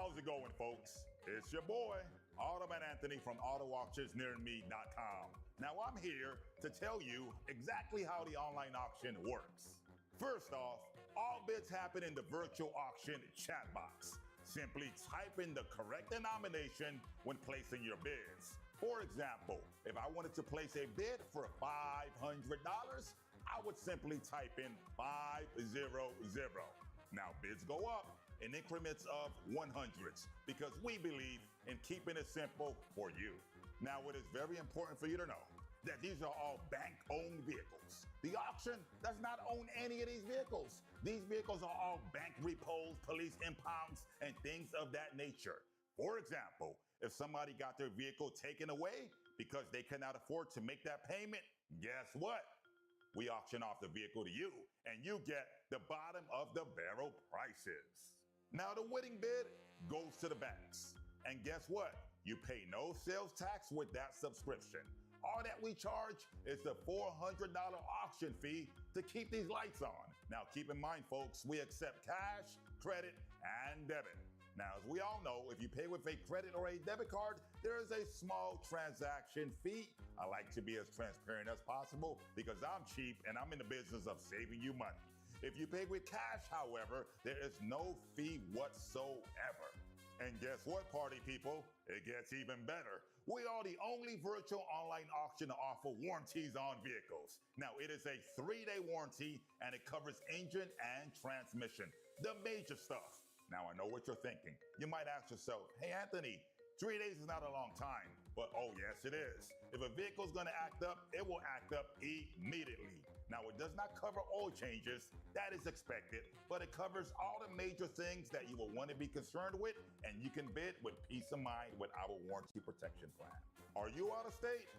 How's it going, folks? It's your boy, Automan Anthony from AutoAuctionsNearMe.com. Now I'm here to tell you exactly how the online auction works. First off, all bids happen in the virtual auction chat box. Simply type in the correct denomination when placing your bids. For example, if I wanted to place a bid for $500, I would simply type in 500. Now bids go up in increments of 100s because we believe in keeping it simple for you. Now it is very important for you to know that these are all bank-owned vehicles. The auction does not own any of these vehicles. These vehicles are all bank repos, police impounds, and things of that nature. For example, if somebody got their vehicle taken away because they cannot afford to make that payment, guess what? We auction off the vehicle to you, and you get the bottom of the barrel prices. Now the winning bid goes to the banks. And guess what? You pay no sales tax with that subscription. All that we charge is the $400 auction fee to keep these lights on. Now keep in mind, folks, we accept cash, credit, and debit. Now, as we all know, if you pay with a credit or a debit card, there is a small transaction fee. I like to be as transparent as possible because I'm cheap and I'm in the business of saving you money. If you pay with cash, however, there is no fee whatsoever. And guess what, party people? It gets even better. We are the only virtual online auction to offer warranties on vehicles. Now, it is a 3-day warranty and it covers engine and transmission, the major stuff. Now, I know what you're thinking. You might ask yourself, hey, Anthony, 3 days is not a long time. But oh, yes, it is. If a vehicle's gonna act up, it will act up immediately. Now, it does not cover oil changes. That is expected, but it covers all the major things that you will want to be concerned with, and you can bid with peace of mind with our warranty protection plan. Are you out of state?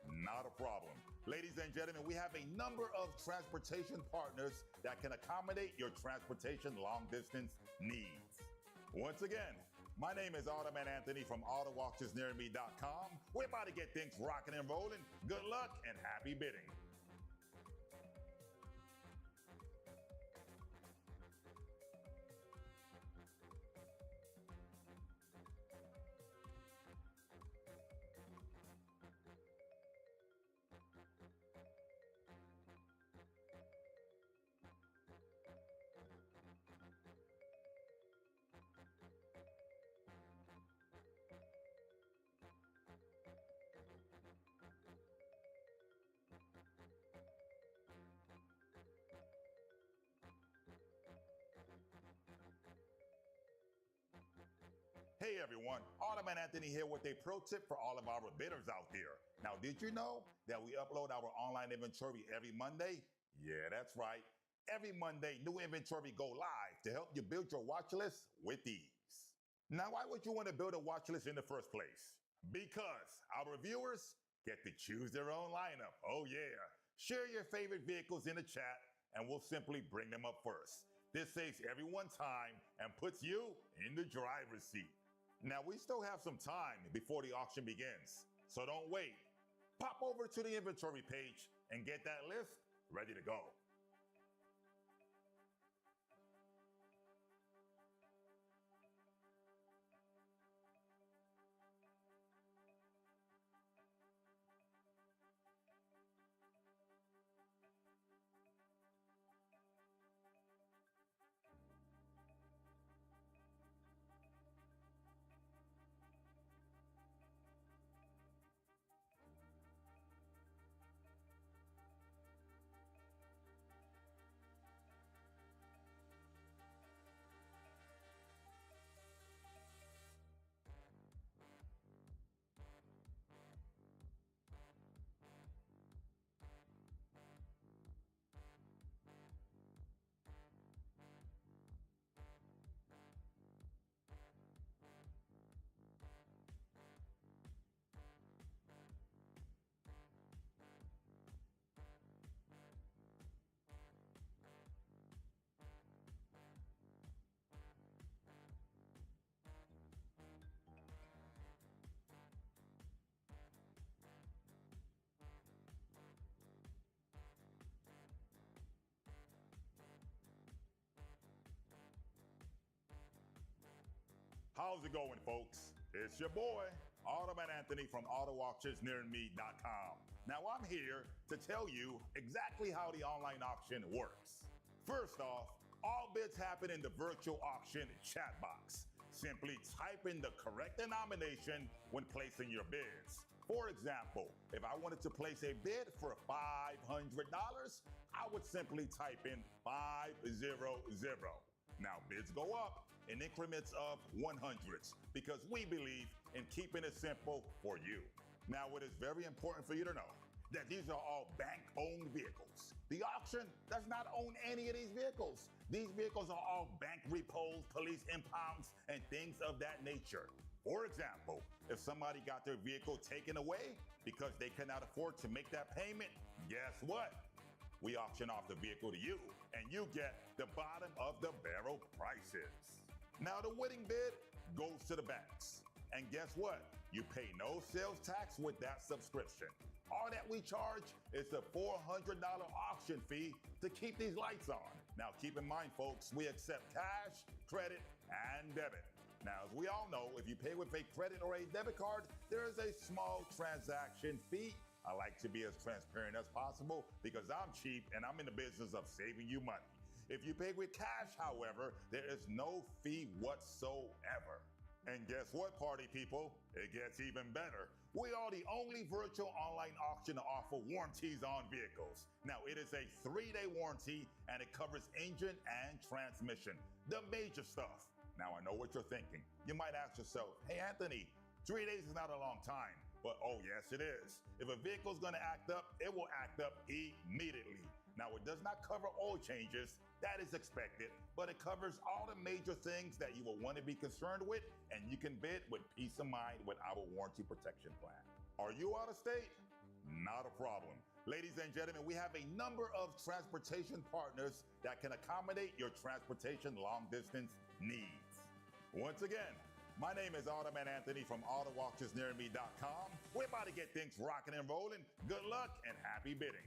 Not a problem. Ladies and gentlemen, we have a number of transportation partners that can accommodate your transportation long-distance needs. Once again, my name is Automan Anthony from AutoAuctionsNearMe.com. We're about to get things rocking and rolling. Good luck and happy bidding. Hey everyone, Automan Anthony here with a pro tip for all of our bidders out there. Now, did you know that we upload our online inventory every Monday? Yeah, that's right. Every Monday, new inventory go live to help you build your watch list with ease. Now, why would you want to build a watch list in the first place? Because our viewers get to choose their own lineup. Oh yeah. Share your favorite vehicles in the chat and we'll simply bring them up first. This saves everyone time and puts you in the driver's seat. Now, we still have some time before the auction begins, so don't wait. Pop over to the inventory page and get that list ready to go. How's it going, folks? It's your boy, Automan Anthony from AutoAuctionsNearMe.com. Now I'm here to tell you exactly how the online auction works. First off, all bids happen in the virtual auction chat box. Simply type in the correct denomination when placing your bids. For example, if I wanted to place a bid for $500, I would simply type in 500. Now bids go up in increments of 100s because we believe in keeping it simple for you. Now, it is very important for you to know that these are all bank-owned vehicles. The auction does not own any of these vehicles. These vehicles are all bank repos, police impounds, and things of that nature. For example, if somebody got their vehicle taken away because they cannot afford to make that payment, guess what? We auction off the vehicle to you, and you get the bottom of the barrel prices. Now, the winning bid goes to the banks. And guess what? You pay no sales tax with that subscription. All that we charge is the $400 auction fee to keep these lights on. Now, keep in mind, folks, we accept cash, credit, and debit. Now, as we all know, if you pay with a credit or a debit card, there is a small transaction fee. I like to be as transparent as possible because I'm cheap and I'm in the business of saving you money. If you pay with cash, however, there is no fee whatsoever. And guess what, party people? It gets even better. We are the only virtual online auction to offer warranties on vehicles. Now, it is a 3-day warranty and it covers engine and transmission, the major stuff. Now, I know what you're thinking. You might ask yourself, hey, Anthony, 3 days is not a long time. But oh, yes, it is. If a vehicle is going to act up, it will act up immediately. Now, it does not cover oil changes. That is expected, but it covers all the major things that you will want to be concerned with, and you can bid with peace of mind with our warranty protection plan. Are you out of state? Not a problem. Ladies and gentlemen, we have a number of transportation partners that can accommodate your transportation long-distance needs. Once again, my name is Automan Anthony from AutoAuctionsNearMe.com. We're about to get things rocking and rolling. Good luck and happy bidding.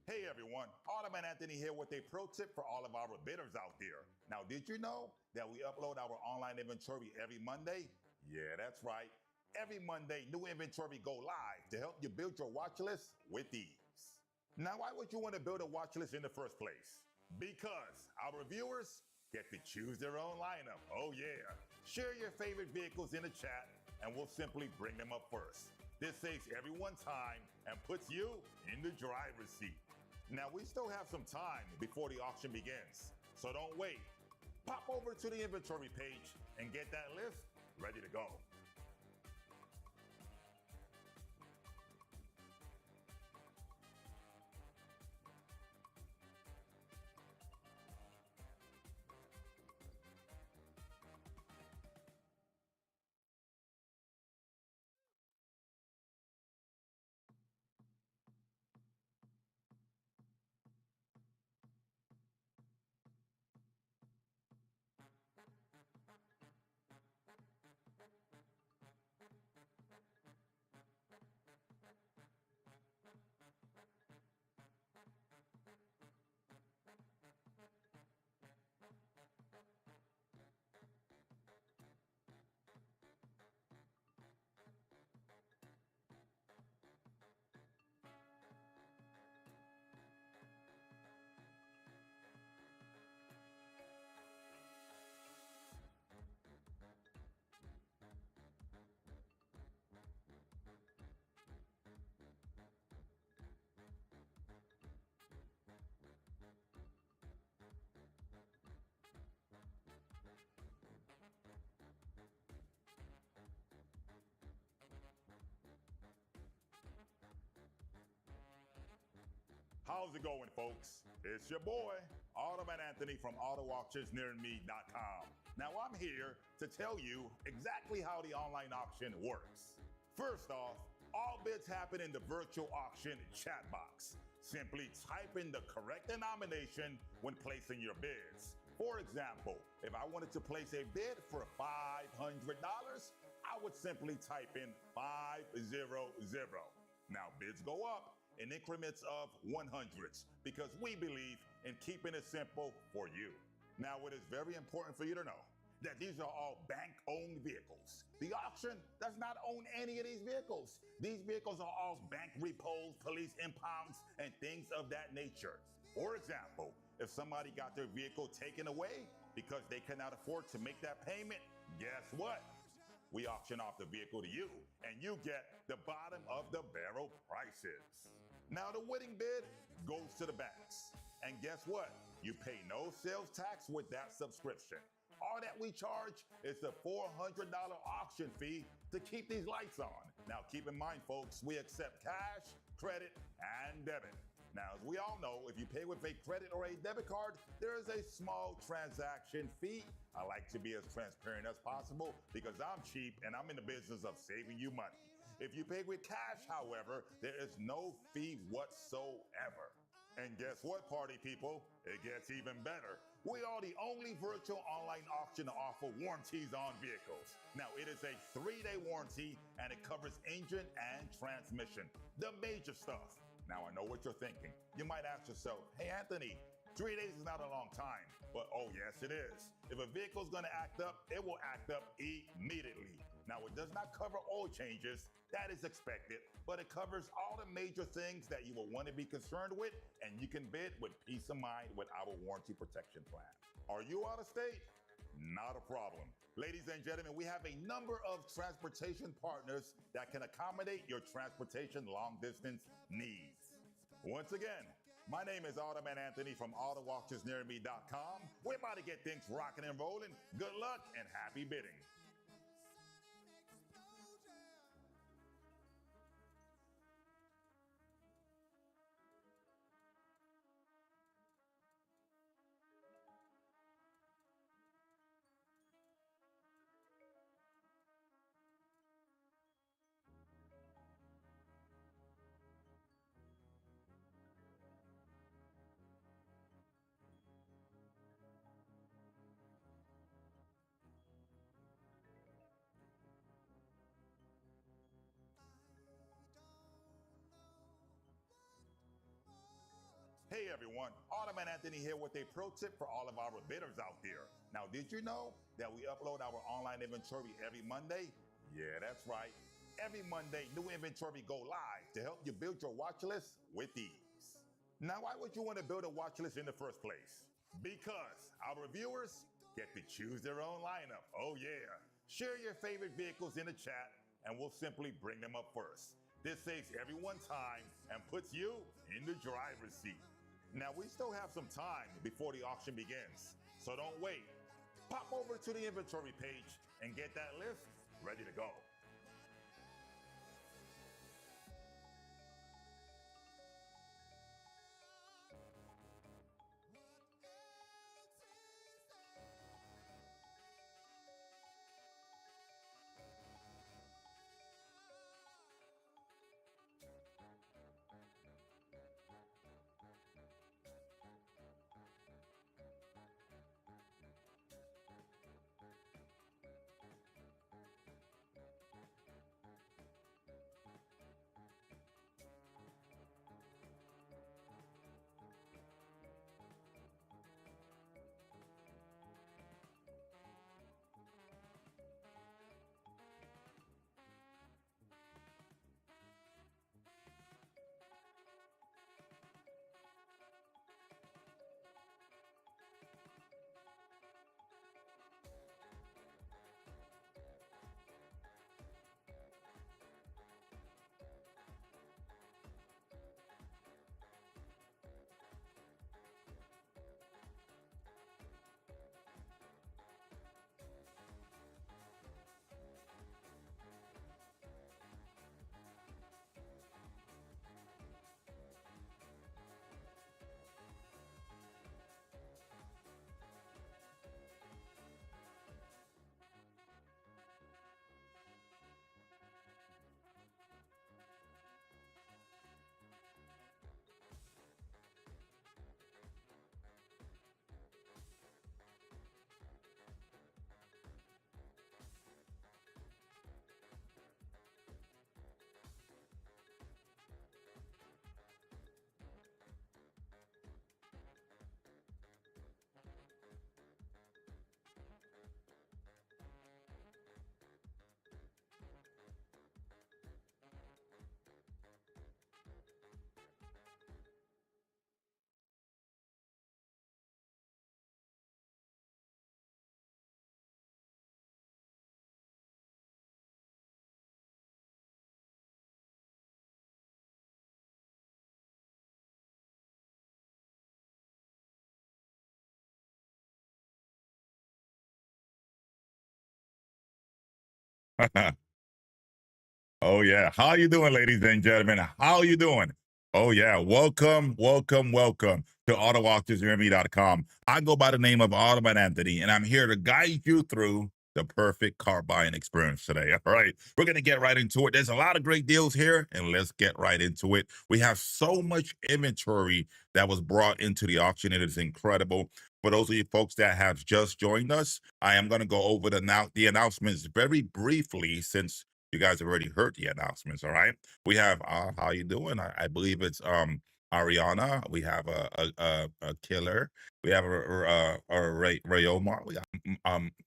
Hey everyone, Automan Anthony here with a pro tip for all of our bidders out there. Now, did you know that we upload our online inventory every Monday? Yeah, that's right. Every Monday, new inventory go live to help you build your watch list with ease. Now, why would you want to build a watch list in the first place? Because our viewers get to choose their own lineup. Oh yeah. Share your favorite vehicles in the chat and we'll simply bring them up first. This saves everyone time and puts you in the driver's seat. Now, we still have some time before the auction begins, so don't wait. Pop over to the inventory page and get that list ready to go. How's it going, folks? It's your boy, Automan Anthony from AutoAuctionsNearMe.com. Now, I'm here to tell you exactly how the online auction works. First off, all bids happen in the virtual auction chat box. Simply type in the correct denomination when placing your bids. For example, if I wanted to place a bid for $500, I would simply type in 500. Now, bids go up in increments of 100s because we believe in keeping it simple for you. Now, it is very important for you to know that these are all bank-owned vehicles. The auction does not own any of these vehicles. These vehicles are all bank repos, police impounds, and things of that nature. For example, if somebody got their vehicle taken away because they cannot afford to make that payment, guess what? We auction off the vehicle to you, and you get the bottom of the barrel prices. Now, the winning bid goes to the banks. And guess what? You pay no sales tax with that subscription. All that we charge is the $400 auction fee to keep these lights on. Now, keep in mind, folks, we accept cash, credit, and debit. Now, as we all know, if you pay with a credit or a debit card, there is a small transaction fee. I like to be as transparent as possible because I'm cheap and I'm in the business of saving you money. If you pay with cash, however, there is no fee whatsoever. And guess what, party people? It gets even better. We are the only virtual online auction to offer warranties on vehicles. Now, it is a 3-day warranty and it covers engine and transmission, the major stuff. Now, I know what you're thinking. You might ask yourself, hey, Anthony, 3 days is not a long time. But oh, yes, it is. If a vehicle's gonna act up, it will act up immediately. Now, it does not cover oil changes. That is expected, but it covers all the major things that you will want to be concerned with, and you can bid with peace of mind with our warranty protection plan. Are you out of state? Not a problem. Ladies and gentlemen, we have a number of transportation partners that can accommodate your transportation long distance needs. Once again, my name is Automan Anthony from AutoAuctionsNearMe.com. We're about to get things rocking and rolling. Good luck and happy bidding. Hey everyone, Automan Anthony here with a pro tip for all of our bidders out there. Now, did you know that we upload our online inventory every Monday? Yeah, that's right. Every Monday, new inventory go live to help you build your watch list with ease. Now, why would you want to build a watch list in the first place? Because our viewers get to choose their own lineup. Oh yeah. Share your favorite vehicles in the chat and we'll simply bring them up first. This saves everyone time and puts you in the driver's seat. Now, we still have some time before the auction begins, so don't wait. Pop over to the inventory page and get that list ready to go. Oh yeah. How you doing, ladies and gentlemen? How you doing? Oh yeah. Welcome, welcome, welcome to AutoAuctionsRemy.com. I go by the name of Automan Anthony, and I'm here to guide you through the perfect car buying experience today. All right. We're gonna get right into it. There's a lot of great deals here, and let's get right into it. We have so much inventory that was brought into the auction. It is incredible. For those of you folks that have just joined us, I am going to go over the announcements very briefly since you guys have already heard the announcements. All right, we have how you doing? I believe it's Ariana. We have a killer. We have Rayomar. We got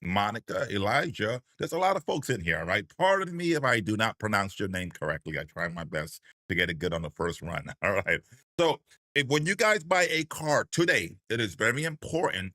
Monica, Elijah. There's a lot of folks in here. All right, pardon me if I do not pronounce your name correctly. I try my best to get it good on the first run. All right, so when you guys buy a car today, it is very important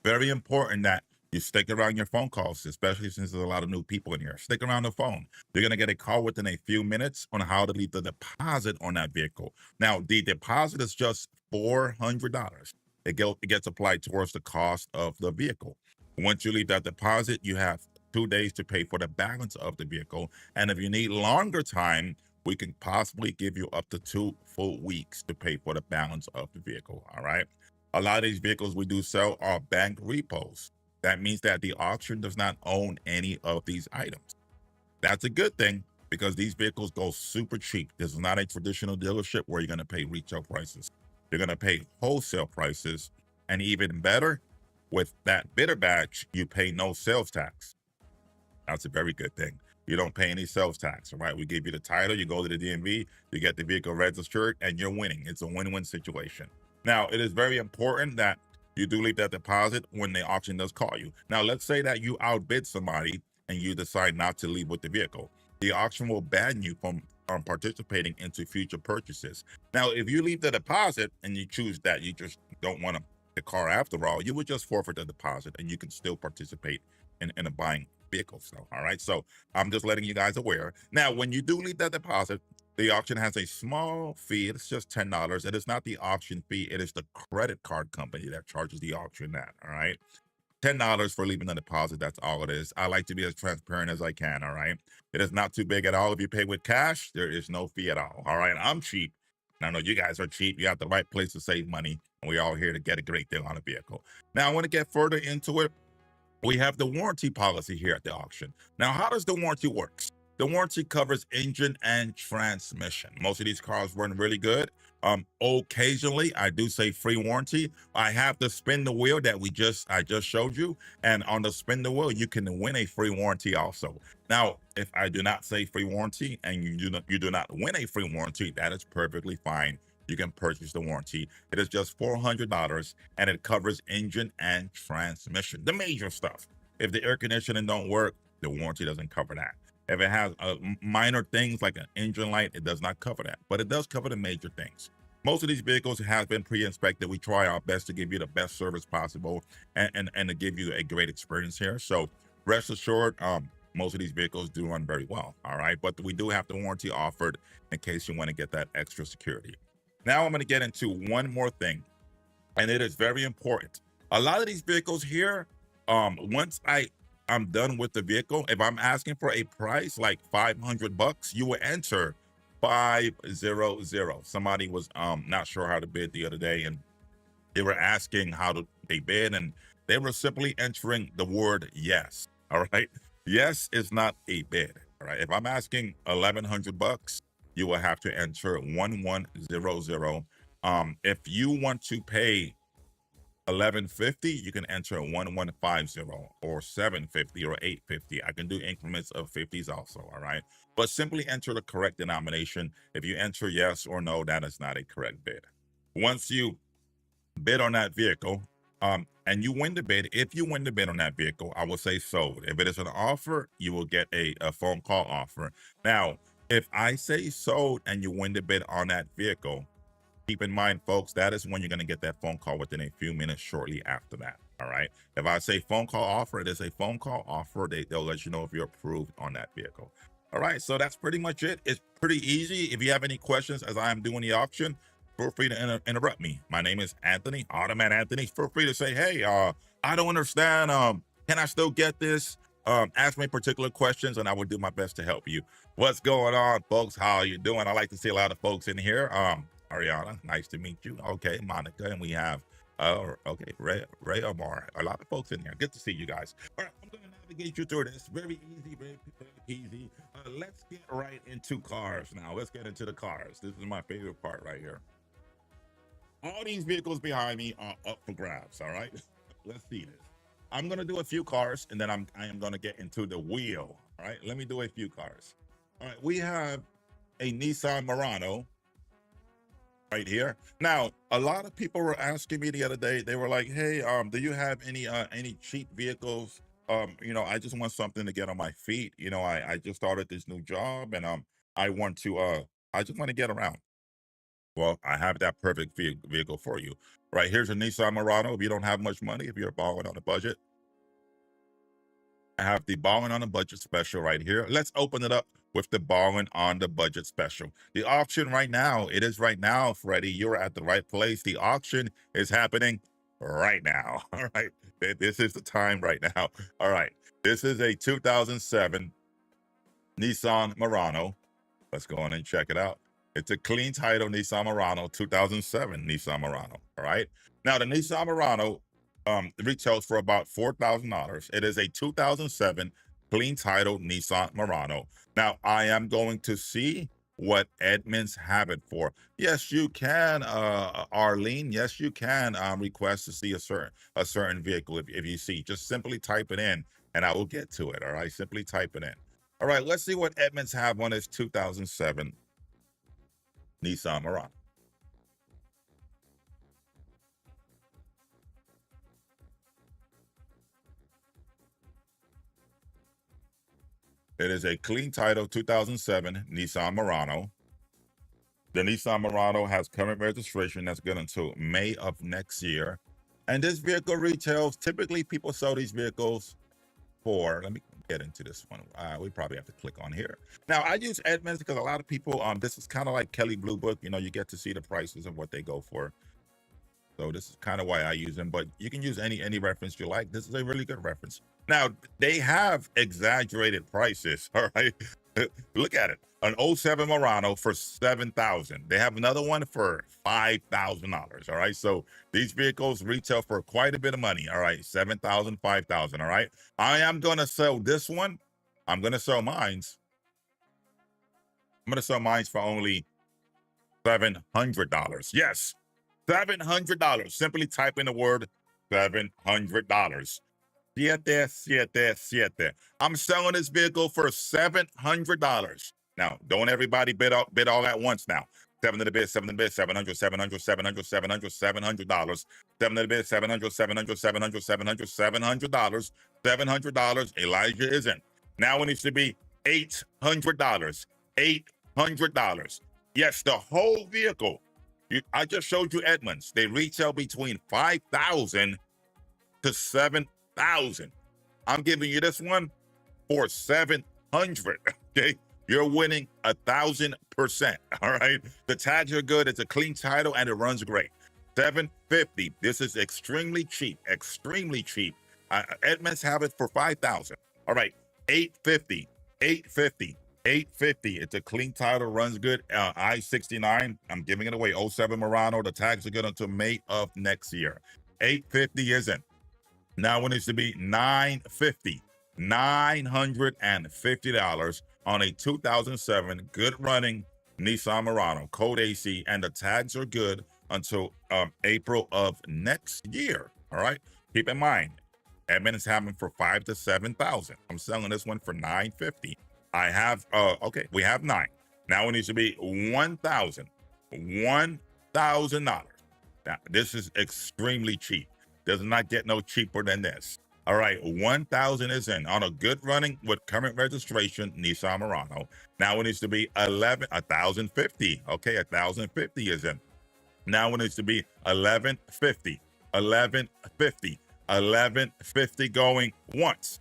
that you stick around your phone calls, especially since there's a lot of new people in here. Stick around the phone. You're going to get a call within a few minutes on how to leave the deposit on that vehicle. Now, the deposit is just $400. It gets applied towards the cost of the vehicle. Once you leave that deposit, you have 2 days to pay for the balance of the vehicle. And if you need longer time, we can possibly give you up to 2 full weeks to pay for the balance of the vehicle. All right. A lot of these vehicles we do sell are bank repos. That means that the auction does not own any of these items. That's a good thing because these vehicles go super cheap. This is not a traditional dealership where you're going to pay retail prices. You're going to pay wholesale prices. And even better, with that bidder badge, you pay no sales tax. That's a very good thing. You don't pay any sales tax, all right? We give you the title, you go to the DMV, you get the vehicle registered, and you're winning. It's a win-win situation. Now, it is very important that you do leave that deposit when the auction does call you. Now, let's say that you outbid somebody and you decide not to leave with the vehicle. The auction will ban you from participating into future purchases. Now, if you leave the deposit and you choose that you just don't want the car after all, you would just forfeit the deposit and you can still participate in a buying vehicle. So, all right. So I'm just letting you guys aware. Now, when you do leave that deposit, the auction has a small fee. It's just $10. It is not the auction fee. It is the credit card company that charges the auction that. All right. $10 for leaving the deposit. That's all it is. I like to be as transparent as I can. All right. It is not too big at all. If you pay with cash, there is no fee at all. All right. I'm cheap. And I know you guys are cheap. You have the right place to save money. And we're all here to get a great deal on a vehicle. Now, I want to get further into it. We have the warranty policy here at the auction. Now, how does the warranty work? The warranty covers engine and transmission. Most of these cars run really good. Occasionally, I do say free warranty. I have the spin the wheel that I just showed you, and on the spin the wheel, you can win a free warranty also. Now, if I do not say free warranty and you do not win a free warranty, that is perfectly fine. You can purchase the warranty. It is just $400 and it covers engine and transmission, the major stuff. If the air conditioning don't work, the warranty doesn't cover that. If it has minor things like an engine light, it does not cover that, but it does cover the major things. Most of these vehicles have been pre-inspected. We try our best to give you the best service possible and to give you a great experience here. So rest assured, most of these vehicles do run very well. All right, but we do have the warranty offered in case you want to get that extra security. Now I'm going to get into one more thing, and it is very important. A lot of these vehicles here, once I'm done with the vehicle, if I'm asking for a price like $500, you will enter 500. Somebody was not sure how to bid the other day, and they were asking how they bid, and they were simply entering the word yes. All right, yes is not a bid. All right, if I'm asking $1,100, you will have to enter 1100. If you want to pay $1,150, you can enter 1150 or 750 or 850. I can do increments of 50s also. All right, but simply enter the correct denomination. If you enter yes or no, that is not a correct bid. Once you bid on that vehicle, and you win the bid, if you win the bid on that vehicle, I will say sold. If it is an offer, you will get a phone call offer. Now, if I say sold and you win the bid on that vehicle, keep in mind, folks, that is when you're going to get that phone call within a few minutes shortly after that. All right. If I say phone call offer, it is a phone call offer. They'll let you know if you're approved on that vehicle. All right. So that's pretty much it. It's pretty easy. If you have any questions as I am doing the auction, feel free to interrupt me. My name is Anthony, Automan Anthony. Feel free to say, hey, I don't understand. Can I still get this? Ask me particular questions and I will do my best to help you. What's going on, folks? How are you doing? I like to see a lot of folks in here. Ariana, nice to meet you. Okay, Monica, and we have okay, Ray Omar. A lot of folks in here. Good to see you guys. All right, I'm gonna navigate you through this. Very easy, very easy. Let's get right into cars now. Let's get into the cars. This is my favorite part right here. All these vehicles behind me are up for grabs. All right, let's see this. I'm gonna do a few cars, and then I am gonna get into the wheel. All right, let me do a few cars. All right, we have a Nissan Murano right here. Now, a lot of people were asking me the other day. They were like, "Hey, do you have any cheap vehicles? I just want something to get on my feet. I just started this new job, and I want to I just want to get around." Well, I have that perfect vehicle for you. Right here's a Nissan Murano. If you don't have much money, if you're borrowing on a budget, I have the borrowing on a budget special right here. Let's open it up with the borrowing on the budget special. The auction right now, it is right now, Freddie. You're at the right place. The auction is happening right now. All right. This is the time right now. All right. This is a 2007 Nissan Murano. Let's go on and check it out. It's a clean title Nissan Murano, 2007 Nissan Murano. All right. Now, the Nissan Murano retails for about $4,000. It is a 2007 clean title Nissan Murano. Now, I am going to see what Edmunds have it for. Yes, you can, Arlene. Yes, you can request to see a certain vehicle if you see. Just simply type it in, and I will get to it. All right, simply type it in. All right, let's see what Edmunds have on his 2007 Nissan Murano. It is a clean title 2007 Nissan Murano. The Nissan Murano has current registration that's good until May of next year. And this vehicle retails, typically people sell these vehicles for, let me get into this one. We probably have to click on here. Now, I use Edmunds because a lot of people, this is kind of like Kelley Blue Book. You get to see the prices of what they go for. So this is kind of why I use them, but you can use any reference you like. This is a really good reference. Now, they have exaggerated prices, all right? Look at it. An 07 Murano for $7,000. They have another one for $5,000, all right? So these vehicles retail for quite a bit of money, all right? $7,000, $5,000, all right? I am going to sell this one. I'm going to sell mines. I'm going to sell mines for only $700. Yes, $700. Simply type in the word $700. Siete. I'm selling this vehicle for $700. Now, don't everybody bid all at once now. 7 to the bid, 7 to the bid, $700. 7 to the bid, $700. Elijah isn't. Now it needs to be $800. $800. Yes, the whole vehicle. I just showed you Edmunds. They retail between $5,000 to $7,000. I'm giving you this one for $700. Okay, you're winning 1,000%. All right, the tags are good. It's a clean title and it runs great. $750. This is extremely cheap. Extremely cheap. Edmunds have it for $5,000. All right, $850. $850. It's a clean title, runs good. I-69. I'm giving it away. 07 Murano. The tags are good until May of next year. $850 isn't. Now it needs to be $950. $950 on a 2007 good running Nissan Murano, code AC, and the tags are good until April of next year. All right. Keep in mind, Edmunds is having for $5,000 to $7,000. I'm selling this one for $950. I have okay, we have 9. Now it needs to be $1,000. $1,000. Now this is extremely cheap. Does not get no cheaper than this. All right, 1,000 is in on a good running with current registration Nissan Murano. Now it needs to be 1,050. Okay, 1,050 is in. Now it needs to be 1,150. 1,150. 1,150 going once.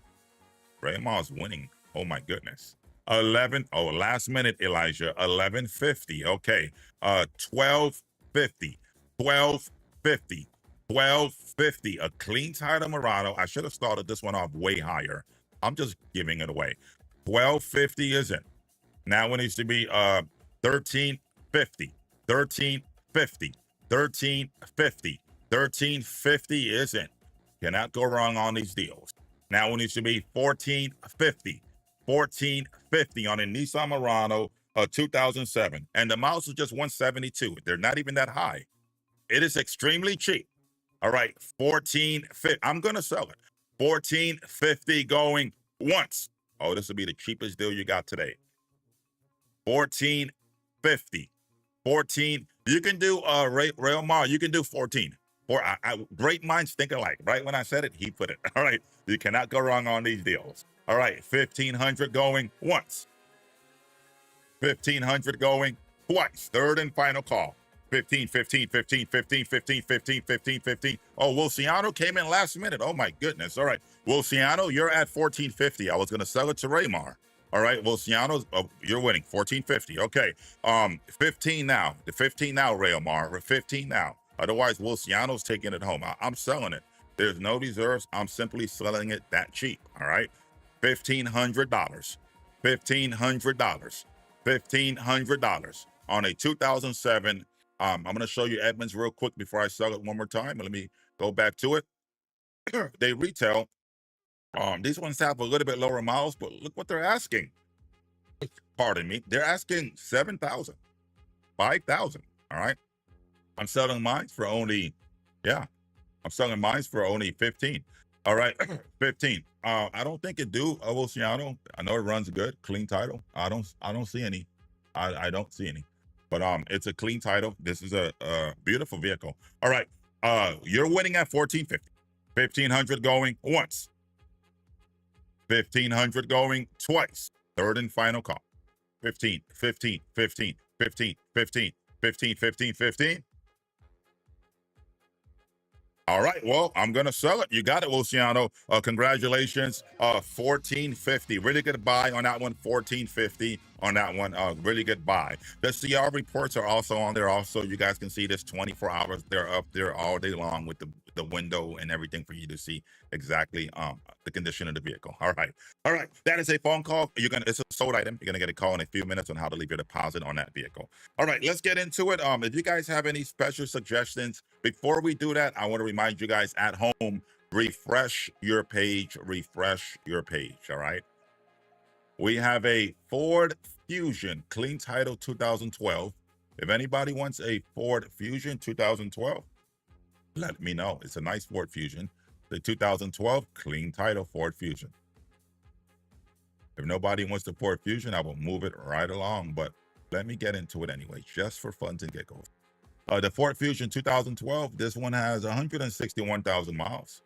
Raymond's winning. Oh my goodness. 11. Oh, last minute, Elijah. 1,150. Okay. 1,250. 1,250. 1,250. A clean title Murano. I should have started this one off way higher. I'm just giving it away. 1250 isn't. Now it needs to be 1350, 1350, 1350, 1350 isn't. Cannot go wrong on these deals. Now it needs to be 1450, 1450 on a Nissan Murano 2007. And the miles is just 172. They're not even that high. It is extremely cheap. All right, 1450. I'm gonna sell it. 1450 going once. Oh, this will be the cheapest deal you got today. 1450. 14. You can do Rail Mar. You can do 14. Great minds think alike. Right when I said it, he put it. All right. You cannot go wrong on these deals. All right. 1500 going once. 1500 going twice. Third and final call. 15, 15, 15, 15, 15, 15, 15, 15. Oh, Wilciano came in last minute. Oh, my goodness. All right. Wilciano, you're at 1450. I was going to sell it to Raymar. All right. Wilciano, you're winning. 1450. Okay. 15 now. The 15 now, Raymar. We're 15 now. Otherwise, Wilciano's taking it home. I'm selling it. There's no reserves. I'm simply selling it that cheap. All right. $1,500. $1,500. $1,500 on a 2007. I'm going to show you Edmunds real quick before I sell it one more time. Let me go back to it. They retail. These ones have a little bit lower miles, but look what they're asking. Pardon me. They're asking 7,000, 5,000. All right. I'm selling mine for only, I'm selling mine for only 15. All right. 15. I don't think it do, Luciano. I know it runs good, clean title. I don't see any. I don't see any. But it's a clean title. This is a beautiful vehicle. All right. You're winning at 1450. 1500 going once. 1500 going twice. Third and final call. 15, 15, 15, 15, 15, 15, 15, 15. All right, well, I'm going to sell it. You got it, Luciano. Congratulations. 1450. Really good buy on that one. 1450 on that one. Really good buy. The CR reports are also on there. Also, you guys can see this 24 hours. They're up there all day long with the window and everything for you to see exactly the condition of the vehicle. All right. All right. That is a phone call. It's a sold item. You're going to get a call in a few minutes on how to leave your deposit on that vehicle. All right, let's get into it. If you guys have any special suggestions, before we do that, I want to remind you guys at home, refresh your page, all right? We have a Ford Fusion clean title 2012. If anybody wants a Ford Fusion 2012, let me know. It's a nice Ford Fusion. The 2012 clean title Ford Fusion. If nobody wants the Ford Fusion, I will move it right along, but let me get into it anyway, just for fun and giggles. The Ford Fusion 2012, this one has 161,000 miles.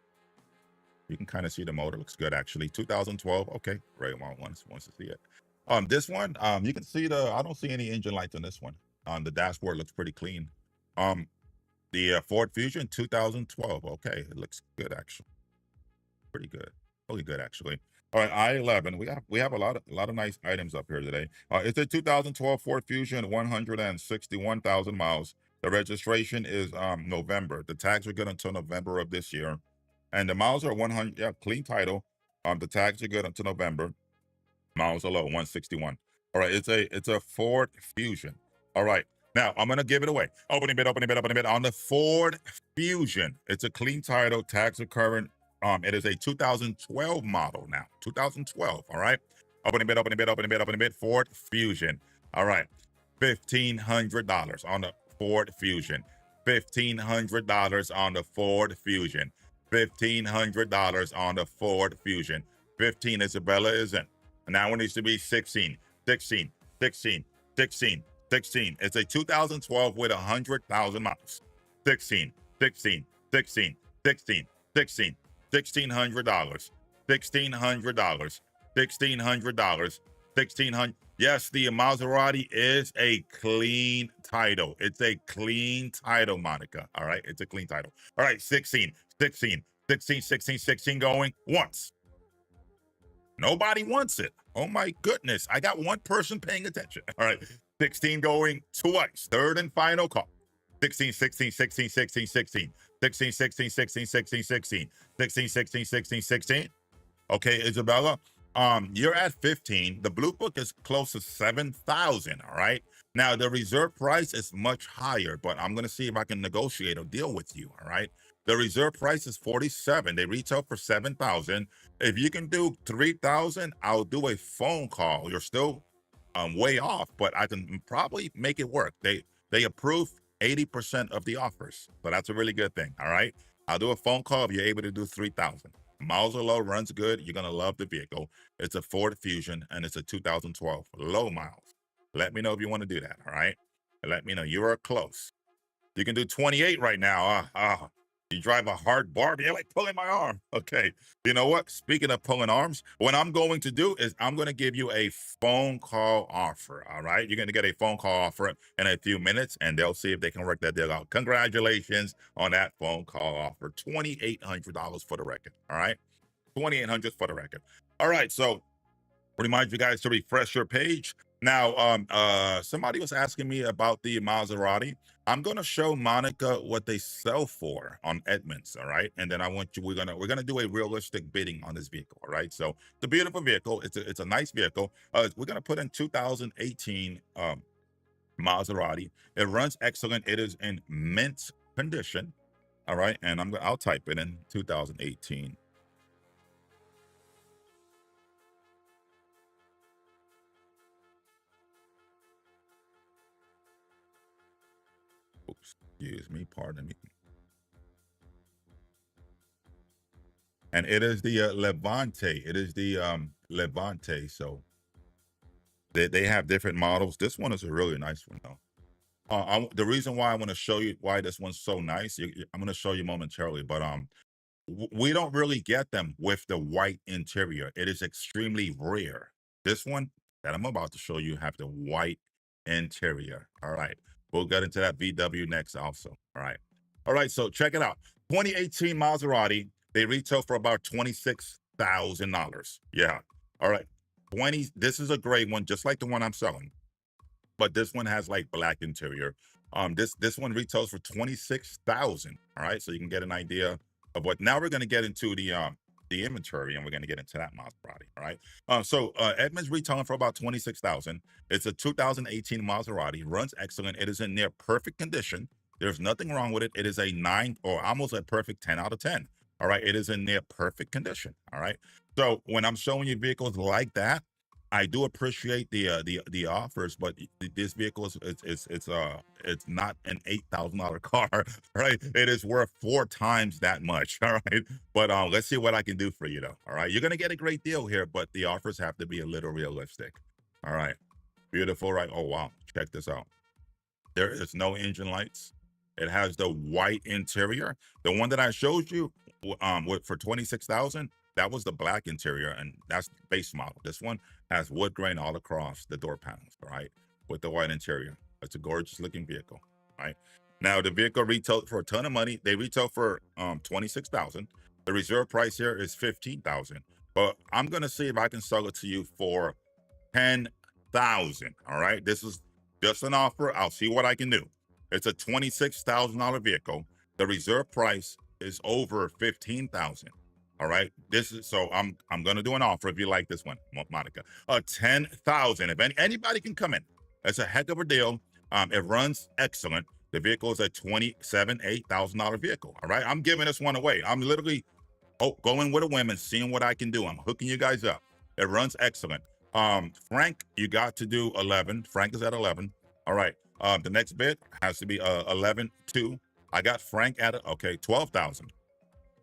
You can kind of see the motor looks good, actually. 2012, okay, Raymond wants to see it. This one, you can see I don't see any engine lights on this one. The dashboard looks pretty clean. The Ford Fusion 2012, okay, it looks good, actually. Pretty good, really good, actually. All right, I-11. We have a lot of nice items up here today. It's a 2012 Ford Fusion, 161,000 miles. The registration is November. The tags are good until November of this year, and the miles are 100. Yeah, clean title. The tags are good until November. Miles are low, 161. All right, it's a Ford Fusion. All right, now I'm gonna give it away. Opening bid on the Ford Fusion. It's a clean title. Tags are current. It is a 2012 model now. 2012. All right. Opening bid. Ford Fusion. All right. $1,500 on the Ford Fusion. $1,500 on the Ford Fusion. $1,500 on the Ford Fusion. 15, Isabella isn't. Now it needs to be 16. 16. 16. 16. 16. It's a 2012 with 100,000 miles. 16. 16. 16. 16. 16. $1,600. $1,600. $1,600. $1,600. Yes, the Maserati is a clean title. It's a clean title, Monica. All right, it's a clean title. All right, 16, 16, 16, 16, 16 going once. Nobody wants it. Oh my goodness. I got one person paying attention. All right, 16 going twice. Third and final call. 16, 16, 16, 16, 16. 16, 16, 16, 16, 16. 16, 16, 16, 16. Okay, Isabella, you're at 15. The Blue Book is close to 7,000. All right. Now the reserve price is much higher, but I'm gonna see if I can negotiate a deal with you. All right. The reserve price is 47. They retail for 7,000. If you can do 3,000, I'll do a phone call. You're still way off, but I can probably make it work. They approve 80% of the offers, so that's a really good thing. All right. I'll do a phone call if you're able to do 3,000. Miles are low, runs good. You're gonna love the vehicle. It's a Ford Fusion and it's a 2012, low miles. Let me know if you want to do that. All right. Let me know. You are close. You can do 28 right now. You drive a hard Barbie. You're like pulling my arm. Okay. You know what? Speaking of pulling arms, what I'm going to do is I'm going to give you a phone call offer. All right. You're going to get a phone call offer in a few minutes and they'll see if they can work that deal out. Congratulations on that phone call offer. $2,800 for the record. All right. 2,800 for the record. All right. So remind you guys to refresh your page. Now, somebody was asking me about the Maserati. I'm gonna show Monica what they sell for on Edmunds, all right? And then I want you, we're gonna do a realistic bidding on this vehicle, all right? So the beautiful vehicle, it's a nice vehicle. We're gonna put in 2018 Maserati. It runs excellent. It is in mint condition, all right? And I'll type it in 2018. Oops, excuse me, pardon me. And it is the Levante. It is the Levante. So they have different models. This one is a really nice one though. The reason why I want to show you why this one's so nice, I'm going to show you momentarily, but we don't really get them with the white interior. It is extremely rare. This one that I'm about to show you have the white interior. All right. We'll get into that VW next also. All right. All right. So check it out. 2018 Maserati. They retail for about $26,000. Yeah. All right. This is a gray one, just like the one I'm selling. But this one has like black interior. This one retails for 26,000. All right. So you can get an idea of what. Now we're going to get into the inventory and we're going to get into that Maserati. All right. So Edmunds retailing for about 26,000. It's a 2018 Maserati, runs excellent. It is in near perfect condition. There's nothing wrong with it. It is a 9 or almost a perfect 10 out of 10. All right. It is in near perfect condition. All right. So when I'm showing you vehicles like that, I do appreciate the offers, but this vehicle is it's not an $8,000 car, right? It is worth 4 times that much, all right. But let's see what I can do for you, though. All right, you're gonna get a great deal here, but the offers have to be a little realistic. All right, beautiful, right? Oh wow, check this out. There is no engine lights. It has the white interior. The one that I showed you, for 26,000. That was the black interior, and that's the base model. This one has wood grain all across the door panels, all right, with the white interior. It's a gorgeous looking vehicle, right? Now the vehicle retailed for a ton of money. They retail for 26,000. The reserve price here is 15,000. But I'm gonna see if I can sell it to you for 10,000. All right. This is just an offer. I'll see what I can do. It's a $26,000 vehicle. The reserve price is over 15,000. All right. This is so I'm gonna do an offer if you like this one, Monica. 10,000. If anybody can come in, that's a heck of a deal. It runs excellent. The vehicle is a $8,000 vehicle. All right. I'm giving this one away. I'm literally going with a whim and seeing what I can do. I'm hooking you guys up. It runs excellent. Frank, you got to do 11. Frank is at 11. All right. The next bid has to be 11.2. I got Frank at it. Okay, 12,000.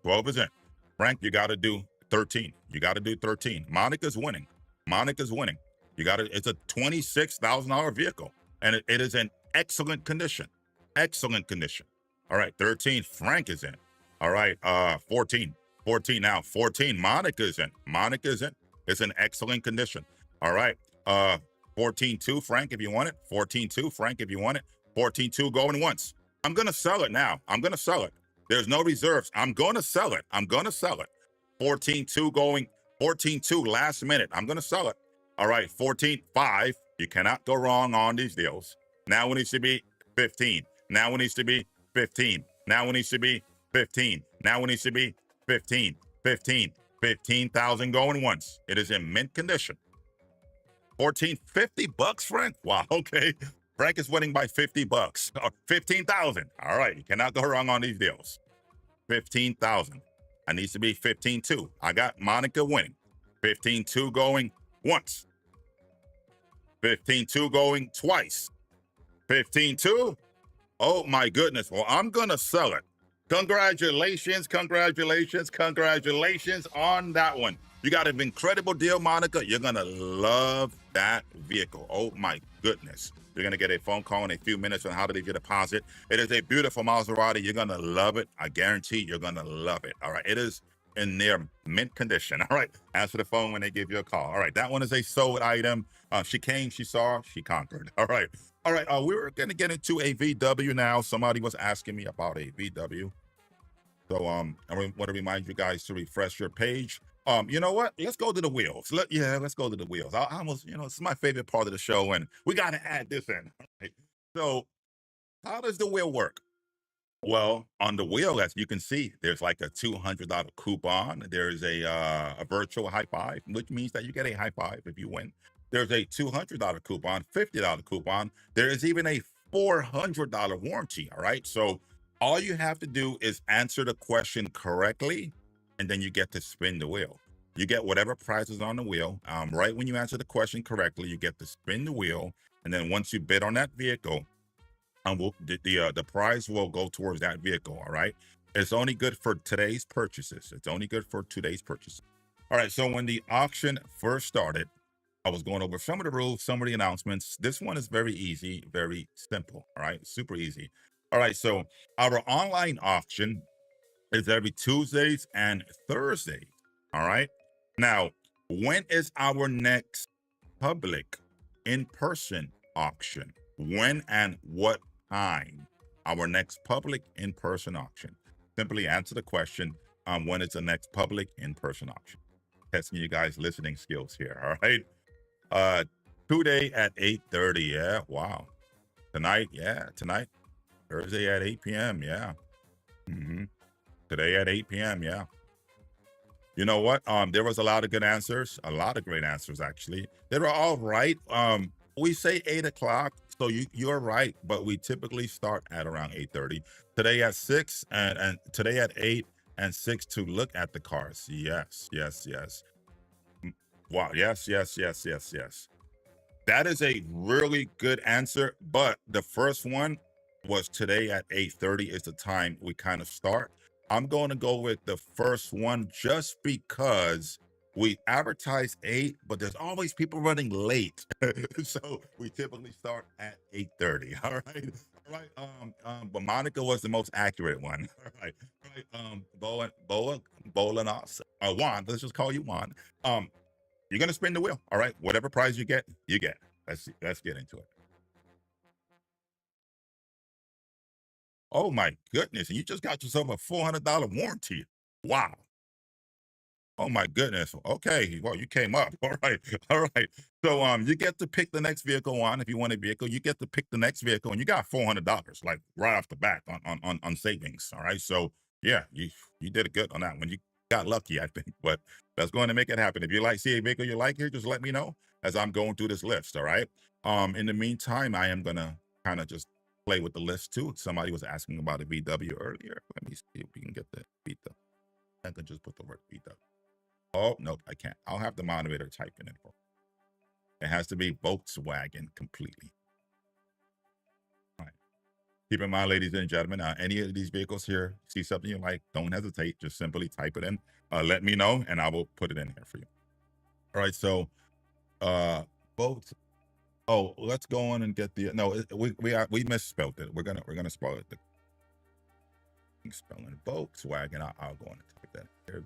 12 is in. Frank, you got to do 13. You got to do 13. Monica's winning. Monica's winning. You got to. It's a $26,000 vehicle, and it is in excellent condition. Excellent condition. All right, 13. Frank is in. All right, 14. 14 now. 14. Monica's in. Monica's in. It's in excellent condition. All right. 14.2, Frank, if you want it. 14.2, Frank, if you want it. 14.2 going once. I'm gonna sell it now. I'm gonna sell it. There's no reserves. I'm gonna sell it. I'm gonna sell it. 14.2 going. 14.2 last minute. I'm gonna sell it. All right. 14.5. You cannot go wrong on these deals. Now it needs to be 15. Now it needs to be 15. Now it needs to be 15. Now it needs to be 15. 15. 15,000 going once. It is in mint condition. 1450 bucks, Frank. Wow. Okay. Frank is winning by 50 bucks. 15,000. All right. You cannot go wrong on these deals. 15,000. I needs to be 15-2. I got Monica winning. 15-2 going once. 15-2 going twice. 15-2. Oh my goodness. Well, I'm going to sell it. Congratulations, congratulations, congratulations on that one. You got an incredible deal, Monica. You're going to love that vehicle. Oh my goodness. You're going to get a phone call in a few minutes on how to leave your deposit. It is a beautiful Maserati. You're going to love it. I guarantee you're going to love it. All right. It is in their mint condition. All right. Answer the phone when they give you a call. All right. That one is a sold item. She came, she saw, she conquered. All right. All right. We were going to get into a VW now. Somebody was asking me about a VW. So I want to remind you guys to refresh your page. You know what? Let's go to the wheels. Let's go to the wheels. I almost, it's my favorite part of the show, and we got to add this in. Right? So how does the wheel work? Well, on the wheel, as you can see, there's like a $200 coupon. There's a virtual high five, which means that you get a high five if you win. There's a $200 coupon, $50 coupon. There is even a $400 warranty. All right. So all you have to do is answer the question correctly, and then you get to spin the wheel. You get whatever price is on the wheel. Right when you answer the question correctly, you get to spin the wheel. And then once you bid on that vehicle, the prize will go towards that vehicle. All right. It's only good for today's purchases. It's only good for today's purchases. All right. So when the auction first started, I was going over some of the rules, some of the announcements. This one is very easy, very simple. All right. Super easy. All right. So our online auction is every Tuesdays and Thursdays. All right. Now, when is our next public in-person auction? When and what time? Our next public in-person auction. Simply answer the question when it's the next public in-person auction. Testing you guys' listening skills here. All right. Today at 8:30. Yeah. Wow. Tonight. Yeah. Tonight. Thursday at 8 p.m. Yeah. Today at 8 p.m. Yeah. You know what? There was a lot of good answers, a lot of great answers, actually. They were all right. We say 8 o'clock, so you're right, but we typically start at around 8:30. Today at 6 and today at 8 and 6 to look at the cars. Yes. Wow. Yes. That is a really good answer, but the first one was today at 8:30 is the time we kind of start. I'm going to go with the first one just because we advertise 8, but there's always people running late. So we typically start at 8:30. All right. All right. But Monica was the most accurate one. All right. All right. Bolanos. Juan, let's just call you Juan. You're gonna spin the wheel. All right. Whatever prize you get, you get. Let's get into it. Oh my goodness. And you just got yourself a $400 warranty. Wow. Oh my goodness. Okay. Well, you came up. All right. All right. So you get to pick the next vehicle on. If you want a vehicle, you get to pick the next vehicle, and you got $400 like right off the bat on savings. All right. So yeah, you did it good on that one. You got lucky, I think, but that's going to make it happen. If you see a vehicle you like here, just let me know as I'm going through this list. All right. In the meantime, I am gonna kind of just play with the list too. Somebody was asking about a VW earlier. Let me see if we can get the VW. I can just put the word VW. Oh, nope, I can't. I'll have the moderator type in it. It has to be Volkswagen completely. All right. Keep in mind, ladies and gentlemen, any of these vehicles here, see something you like, don't hesitate. Just simply type it in. Let me know, and I will put it in here for you. All right, so both. Oh, let's go on and get the we misspelled it. We're gonna spell it. The spelling Volkswagen. I'll go on and type that there.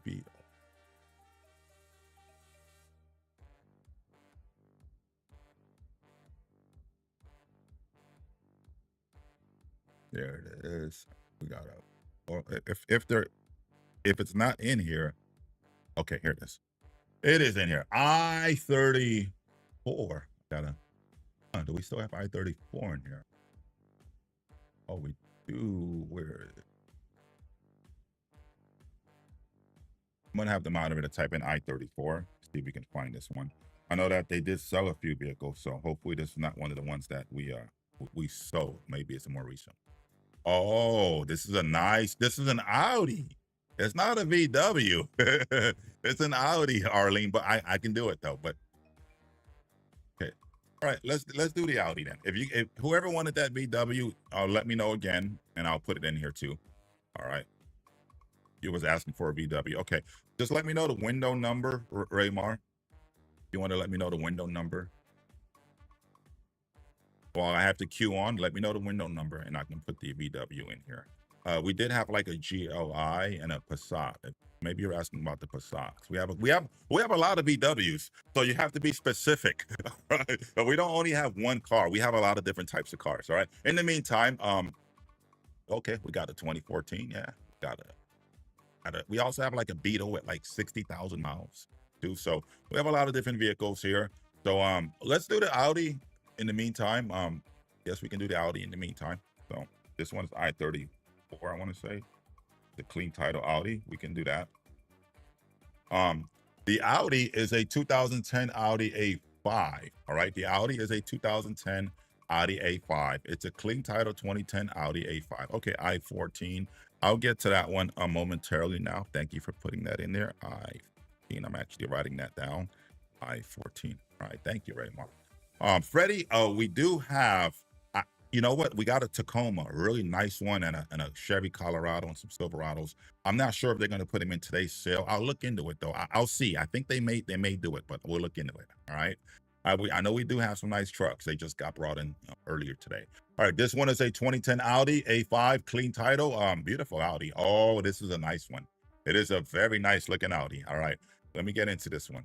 There it is. We got or if it's not in here, okay, here it is. It is in here. I-34. Do we still have I-34 in here? Oh, we do. Where is it? I'm gonna have the moderator type in I-34, see if we can find this one. I know that they did sell a few vehicles, so hopefully this is not one of the ones that we sold. Maybe it's a more recent. Oh, this is an Audi. It's not a VW. It's an Audi, Arlene, but I can do it though. But okay. All right, let's do the Audi then. If whoever wanted that VW, let me know again, and I'll put it in here too. All right. You was asking for a VW. Okay. Just let me know the window number, Raymar. You want to let me know the window number? Well, I have to queue on. Let me know the window number, and I can put the VW in here. We did have like a GLI and a Passat. Maybe you're asking about the Passats. We have a lot of VWs, so you have to be specific. Right? But we don't only have one car. We have a lot of different types of cars. All right. In the meantime, okay, we got a 2014. Yeah, we also have like a Beetle at like 60,000 miles too. So we have a lot of different vehicles here. So let's do the Audi in the meantime. Yes, we can do the Audi in the meantime. So this one's I-34, I want to say. The clean title Audi. We can do that. The Audi is a 2010 Audi A5. All right. The Audi is a 2010 Audi A5. It's a clean title 2010 Audi A5. Okay, I-14. I'll get to that one momentarily now. Thank you for putting that in there. I-14. I'm actually writing that down. I-14. All right. Thank you, Raymar. Freddie, we do have, you know what? We got a Tacoma, a really nice one, and a Chevy Colorado and some Silverados. I'm not sure if they're going to put them in today's sale. I'll look into it though. I'll see. I think they may do it, but we'll look into it. All right. I know we do have some nice trucks. They just got brought in earlier today. All right, this one is a 2010 Audi A5, clean title. Beautiful Audi. Oh, this is a nice one. It is a very nice looking Audi. All right, let me get into this one.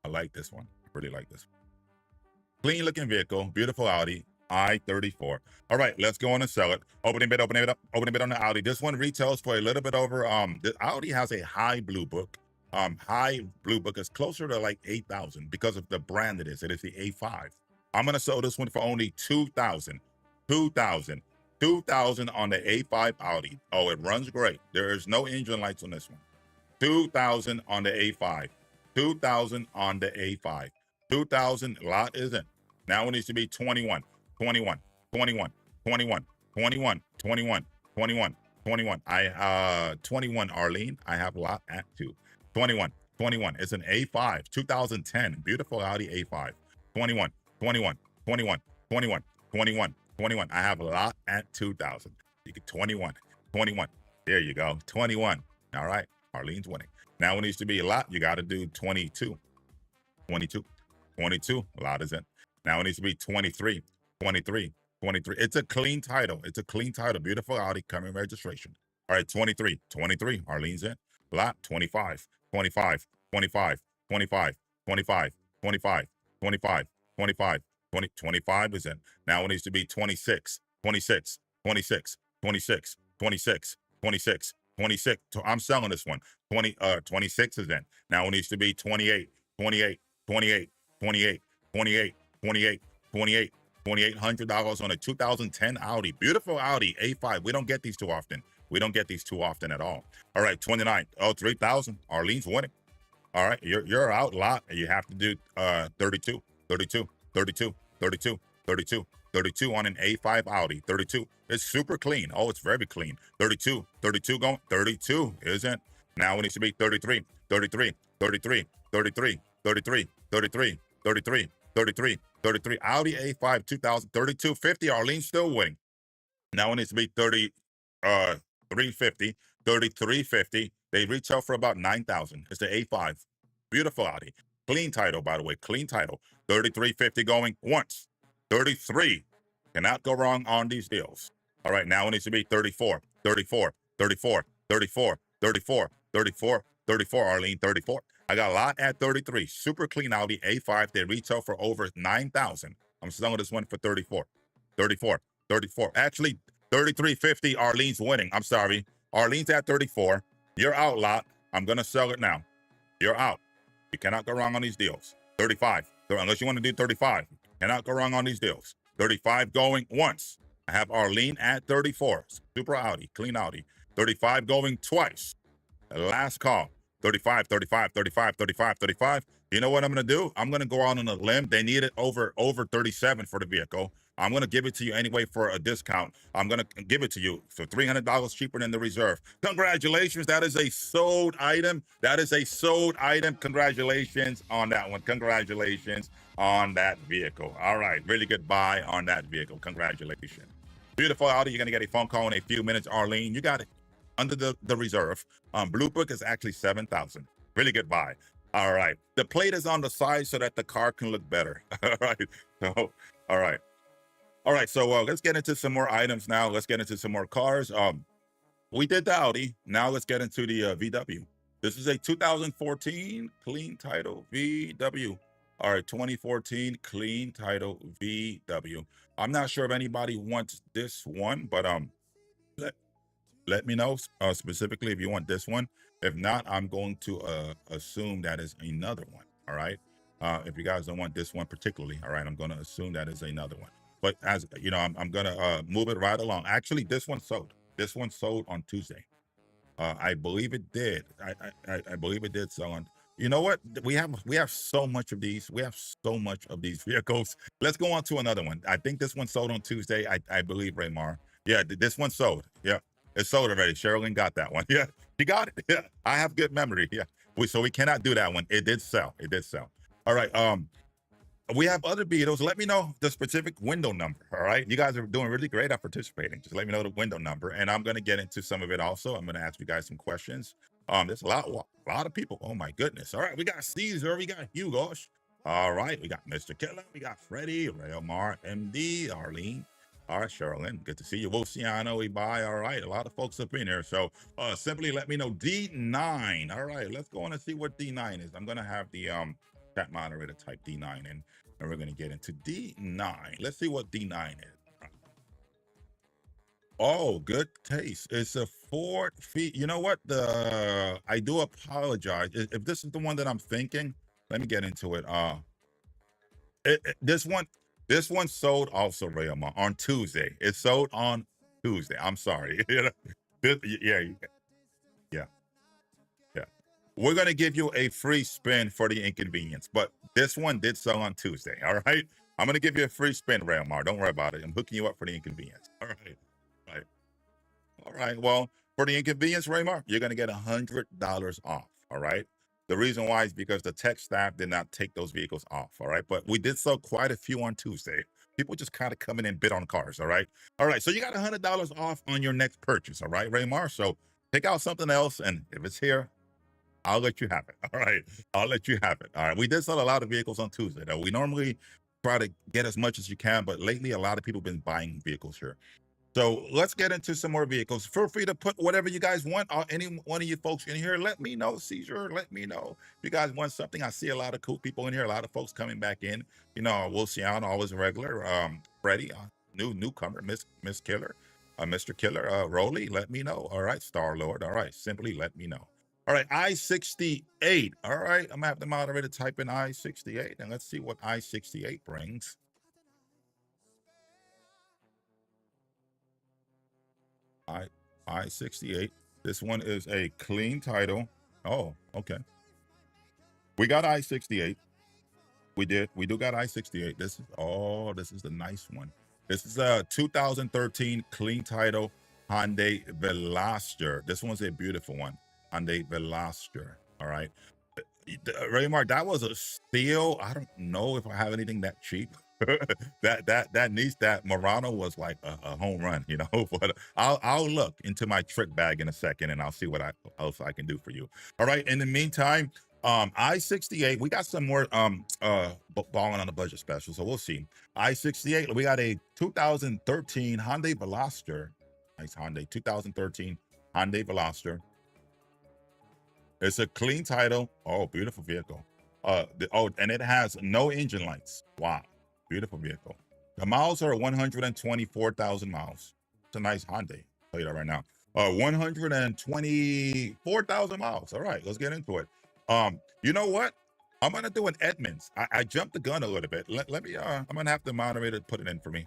I like this one. I really like this one. Clean looking vehicle, beautiful Audi. I-34. All right, let's go on and sell it. Opening bid, opening it up, opening bid on the Audi. This one retails for a little bit over. The Audi has a high blue book. High blue book is closer to like 8,000 because of the brand it is. It is the A5. I'm gonna sell this one for only 2,000. 2,000 on the A5 Audi. Oh, it runs great. There is no engine lights on this one. 2,000 on the A5. 2,000 on the A5. 2,000. Lot isn't. Now it needs to be 21. 21. 21. 21. 21. 21. 21. 21. 21, Arlene. I have lot at 2. 21. It's an A5, 2010. Beautiful Audi A5. 21. 21. 21. 21. 21. 21. I have a lot at 2,000. You get 21. 21. There you go. 21. All right. Arlene's winning. Now it needs to be a lot. You got to do 22. 22. 22. A lot is in. Now it needs to be 23. 23. 23. It's a clean title. It's a clean title. Beautiful Audi coming registration. All right. 23. 23. Arlene's in. Lot 25. 25, 25, 25, 25, 25, 25, 25, 20, 25 is in. Now it needs to be 26, 26, 26, 26, 26, 26, 26. I'm selling this one. 26 is in. Now it needs to be 28, 28, 28, 28, 28, 28, 28, $2,800 on a 2010 Audi. Beautiful Audi A5. We don't get these too often. We don't get these too often at all. All right, 29. Oh, 3,000. Arlene's winning. All right, you're out lot. You have to do 32, 32, 32, 32, 32, 32 on an A5 Audi. 32. It's super clean. Oh, it's very clean. 32, 32 going. 32 isn't. Now it needs to be 33, 33, 33, 33, 33, 33, 33, 33, 33. Audi A5 2000, 3250. Arlene's still winning. Now it needs to be 350, 3350. They retail for about 9,000. It's the A5. Beautiful Audi. Clean title, by the way. Clean title. 3350 going once. 33. Cannot go wrong on these deals. All right, now it needs to be 34, 34, 34, 34, 34, 34, 34. Arlene, 34. I got a lot at 33. Super clean Audi A5. They retail for over 9,000. I'm selling this one for 34. 34, 34. Actually, 3350. Arlene's winning. I'm sorry. Arlene's at 34. You're out, lot. I'm going to sell it now. You're out. You cannot go wrong on these deals. 35. Unless you want to do 35. Cannot go wrong on these deals. 35 going once. I have Arlene at 34. Super Audi, clean Audi. 35 going twice. Last call. 35, 35, 35, 35, 35. You know what I'm going to do? I'm going to go out on a limb. They need it over 37 for the vehicle. I'm going to give it to you anyway for a discount. I'm going to give it to you for $300 cheaper than the reserve. Congratulations. That is a sold item. That is a sold item. Congratulations on that one. Congratulations on that vehicle. All right. Really good buy on that vehicle. Congratulations. Beautiful Audi. You're going to get a phone call in a few minutes. Arlene, you got it. Under the reserve. Blue Book is actually 7,000. Really good buy. All right. The plate is on the side so that the car can look better. All right. So, all right. All right. So let's get into some more items now. Let's get into some more cars. We did the Audi. Now let's get into the VW. This is a 2014 clean title VW. All right, 2014 clean title VW. I'm not sure if anybody wants this one, but let me know specifically if you want this one. If not, I'm going to assume that is another one. All right. If you guys don't want this one particularly, all right, I'm going to assume that is another one. But as you know, I'm going to move it right along. Actually, this one sold. This one sold on Tuesday. I believe it did. I believe it did sell on. You know what? We have so much of these. We have so much of these vehicles. Let's go on to another one. I think this one sold on Tuesday. I believe, Raymar. Yeah, this one sold. Yeah. It's sold already. Sherilyn got that one. Yeah, she got it. Yeah, I have good memory. Yeah, so we cannot do that one. It did sell. It did sell. All right. We have other Beetles. Let me know the specific window number. All right, you guys are doing really great at participating. Just let me know the window number, and I'm gonna get into some of it also. I'm gonna ask you guys some questions. There's a lot of people. Oh my goodness. All right, we got Caesar. We got Hugo. All right, we got Mr. Killer. We got Freddie, Railmar, MD, Arlene. All right, Sherilyn, good to see you. Luciano, Ibai. All right, a lot of folks up in here. So simply let me know D9. All right, let's go on and see what D9 is. I'm gonna have the chat moderator type D9 in, and we're gonna get into D9. Let's see what D9 is. Oh, good taste. It's a Ford Fiesta. You know what? I do apologize if this is the one that I'm thinking. Let me get into it. This one sold also, Rayama, on Tuesday. It sold on Tuesday. I'm sorry. yeah, yeah. We're gonna give you a free spin for the inconvenience, but this one did sell on Tuesday. All right. I'm gonna give you a free spin, Railmar. Don't worry about it. I'm hooking you up for the inconvenience. All right. All right. Well, for the inconvenience, Raymar, you're gonna get $100 off. All right. The reason why is because the tech staff did not take those vehicles off. All right. But we did sell quite a few on Tuesday. People just kind of come in and bid on cars. All right. All right. So you got $100 off on your next purchase. All right, Raymar. So pick out something else. And if it's here, I'll let you have it. All right. I'll let you have it. All right. We did sell a lot of vehicles on Tuesday, though. We normally try to get as much as you can, but lately a lot of people have been buying vehicles here. So let's get into some more vehicles. Feel free to put whatever you guys want. Any one of you folks in here, let me know. Caesar, let me know if you guys want something. I see a lot of cool people in here. A lot of folks coming back in. You know, Luciano, always regular. Freddie, newcomer, Miss Killer, Mr. Killer, Rolly, let me know. All right, Star Lord. All right, simply let me know. All right, I-68. All right, I'm gonna have the moderator type in I-68, and let's see what I-68 brings. I-68. This one is a clean title. Oh, okay. We got I-68. We do got I-68. This is the nice one. This is a 2013 clean title Hyundai Veloster. This one's a beautiful one. Hyundai Veloster. All right. Raymar, that was a steal. I don't know if I have anything that cheap. that Murano was like a home run, you know. But I'll look into my trick bag in a second, and I'll see what else I can do for you. All right. In the meantime, I-68, we got some more balling on the budget special, so we'll see. I-68, we got a 2013 Hyundai Veloster. Nice Hyundai 2013 Hyundai Veloster. It's a clean title. Oh, beautiful vehicle. And it has no engine lights. Wow. Beautiful vehicle. The miles are 124,000 miles. It's a nice Hyundai. I'll tell you that right now. 124,000 miles. All right, let's get into it. You know what? I'm gonna do an Edmunds. I jumped the gun a little bit. Let me. I'm gonna have the moderator put it in for me.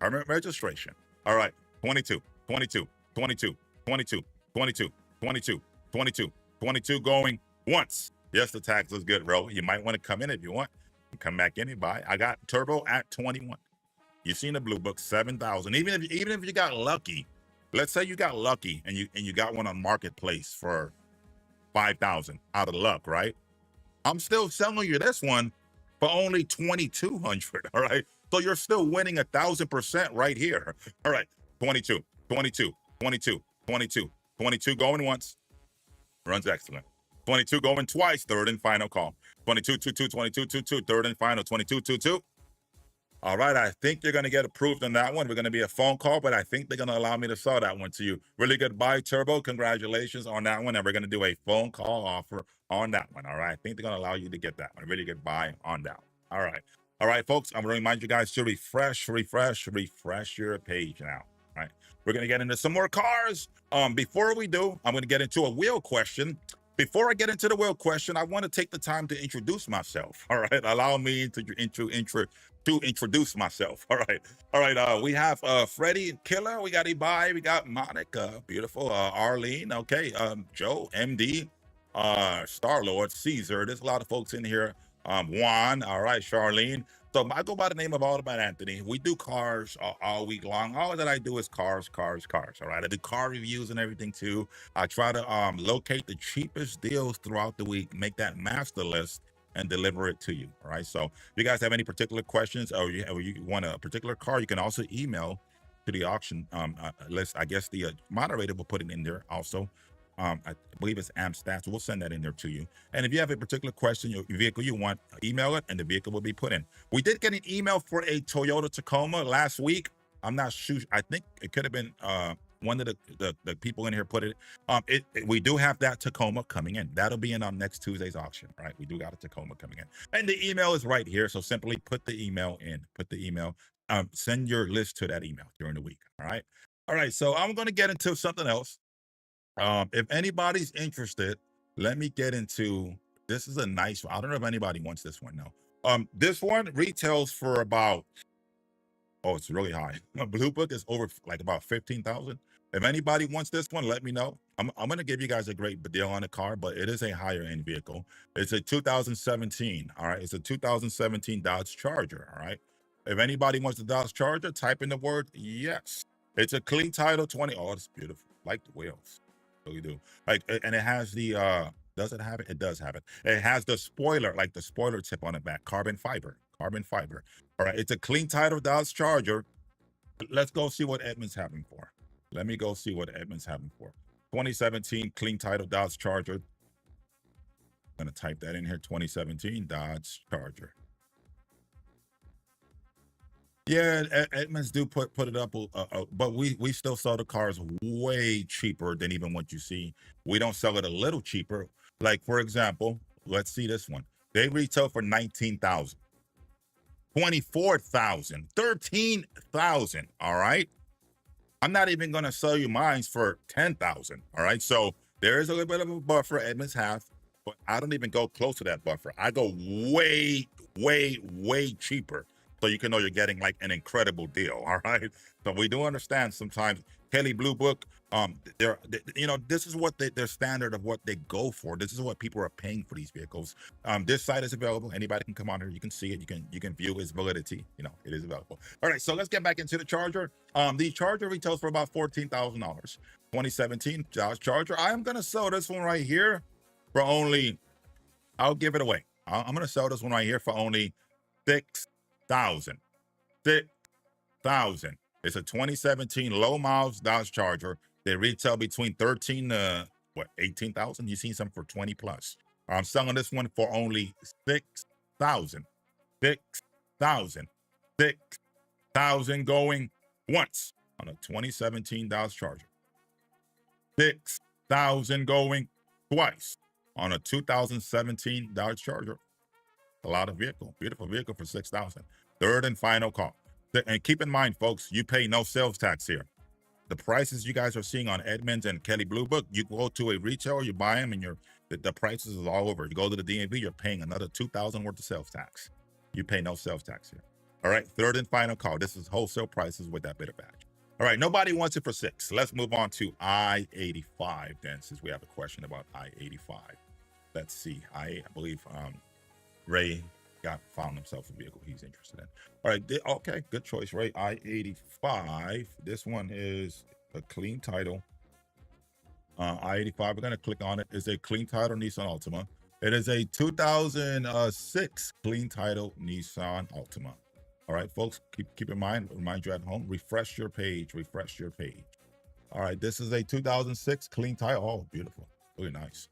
Permanent registration. All right. 22, 22, 22, 22, 22, 22, 22, 22 going once. Yes, the tax is good, bro. You might want to come in if you want. Come back in and buy. I got turbo at 21. You've seen the blue book, 7,000. Even if you got lucky, let's say you got lucky and you got one on marketplace for 5,000 out of luck, right? I'm still selling you this one for only 2,200. All right. So you're still winning 1,000% right here. All right. 22, 22, 22, 22, 22 going once. Runs excellent. 22 going twice. Third and final call. 22, 22, 22, 22. Third and final. 22, 22. All right, I think you're going to get approved on that one. We're going to be a phone call, but I think they're going to allow me to sell that one to you. Really good buy, Turbo. Congratulations on that one. And we're going to do a phone call offer on that one. All right, I think they're going to allow you to get that one. Really good buy on that one. All right. All right, folks, I'm going to remind you guys to refresh your page now. All right, we're going to get into some more cars. Before we do, I'm going to get into a wheel question. Before I get into the wheel question, I want to take the time to introduce myself. All right, allow me to introduce myself. All right. We have Freddie Killer, we got Ibai, we got Monica, beautiful, Arlene, okay, Joe, MD, Star Lord, Caesar. There's a lot of folks in here. Juan, all right, Charlene. So I go by the name of Autobahn Anthony. We do cars all week long. All that I do is cars. All right. I do car reviews and everything too. I try to locate the cheapest deals throughout the week, make that master list, and deliver it to you. All right. So if you guys have any particular questions or you want a particular car, you can also email to the auction list. I guess the moderator will put it in there also. I believe it's AmStats. We'll send that in there to you. And if you have a particular question, your vehicle you want, email it and the vehicle will be put in. We did get an email for a Toyota Tacoma last week. I'm not sure. I think it could have been one of the people in here put it. We do have that Tacoma coming in. That'll be in on next Tuesday's auction, right? We do got a Tacoma coming in. And the email is right here. So simply put the email in. Send your list to that email during the week. All right. All right. So I'm going to get into something else. If anybody's interested, let me get into, this is a nice one. I don't know if anybody wants this one now. This one retails for about, oh, it's really high. My blue book is over like about 15,000. If anybody wants this one, let me know. I'm going to give you guys a great deal on the car, but it is a higher end vehicle. It's a 2017. All right. It's a 2017 Dodge Charger. All right. If anybody wants the Dodge Charger, type in the word yes. It's a clean title 20. Oh, it's beautiful. Like the wheels. We do. Like, and it has the does it have it? It does have it. It has the spoiler, like the spoiler tip on the back, carbon fiber. All right, it's a clean title Dodge Charger. Let's go see what Edmunds having for. Let me go see what Edmunds having for. 2017 clean title Dodge Charger. I'm gonna type that in here. 2017 Dodge Charger. Yeah, Edmunds do put it up, but we still sell the cars way cheaper than even what you see. We don't sell it a little cheaper. Like, for example, let's see this one. They retail for 19,000, 24,000, 13,000. All right. I'm not even going to sell you mine for 10,000. All right. So there is a little bit of a buffer Edmunds have, but I don't even go close to that buffer. I go way cheaper. So you can know you're getting like an incredible deal. All right. So we do understand sometimes Kelley Blue Book, this is what their standard of what they go for. This is what people are paying for these vehicles. This site is available. Anybody can come on here. You can see it. You can view its validity. It is available. All right. So let's get back into the Charger. The Charger retails for about $14,000. 2017 Dodge Charger. I am going to sell this one right here for only, I'll give it away. I'm going to sell this one right here for only $6,000. It's a 2017 low miles Dodge Charger. They retail between 13 to 18,000. You've seen some for 20 plus. I'm selling this one for only 6,000. 6,000 going once on a 2017 Dodge Charger. 6,000 going twice on a 2017 Dodge Charger. A lot of vehicle, beautiful vehicle for 6,000. Third and final call. And keep in mind, folks, you pay no sales tax here. The prices you guys are seeing on Edmunds and Kelley Blue Book, you go to a retailer, you buy them, and the prices is all over. You go to the DMV, you're paying another $2,000 worth of sales tax. You pay no sales tax here. All right, third and final call. This is wholesale prices with that bit of badge. All right, nobody wants it for 6. Let's move on to I-85 then, since we have a question about I-85. Let's see. I believe Ray found himself a vehicle he's interested in. All right, okay, good choice, Ray. I-85. This one is a clean title. I-85, we're going to click on it. It's a clean title Nissan Altima. It is a 2006 clean title Nissan Altima. All right, folks, keep in mind, remind you at home, refresh your page. All right, this is a 2006 clean title. Oh, beautiful, really nice.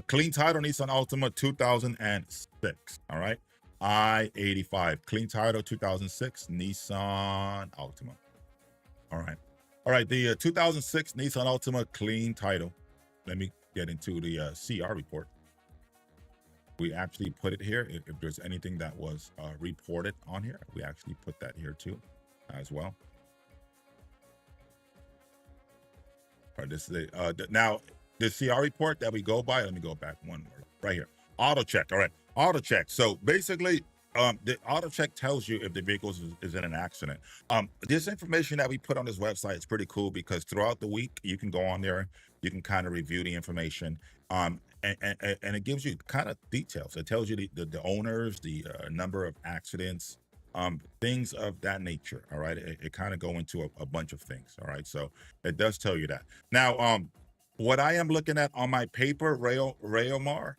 Clean title Nissan Altima 2006. All right, I-85 clean title 2006 Nissan Altima. All right, the 2006 Nissan Altima clean title. Let me get into the CR report. We actually put it here. If there's anything that was reported on here, we actually put that here too, as well. All right, this is now the CR report that we go by. Let me go back one more right here. Auto check. All right, auto check. So basically, the auto check tells you if the vehicle is in an accident. This information that we put on this website is pretty cool because throughout the week you can go on there, you can kind of review the information. And it gives you kind of details. It tells you the owners, the number of accidents, things of that nature. All right, it kind of go into a bunch of things. All right, so it does tell you that. Now, what I am looking at on my paper, Rayomar,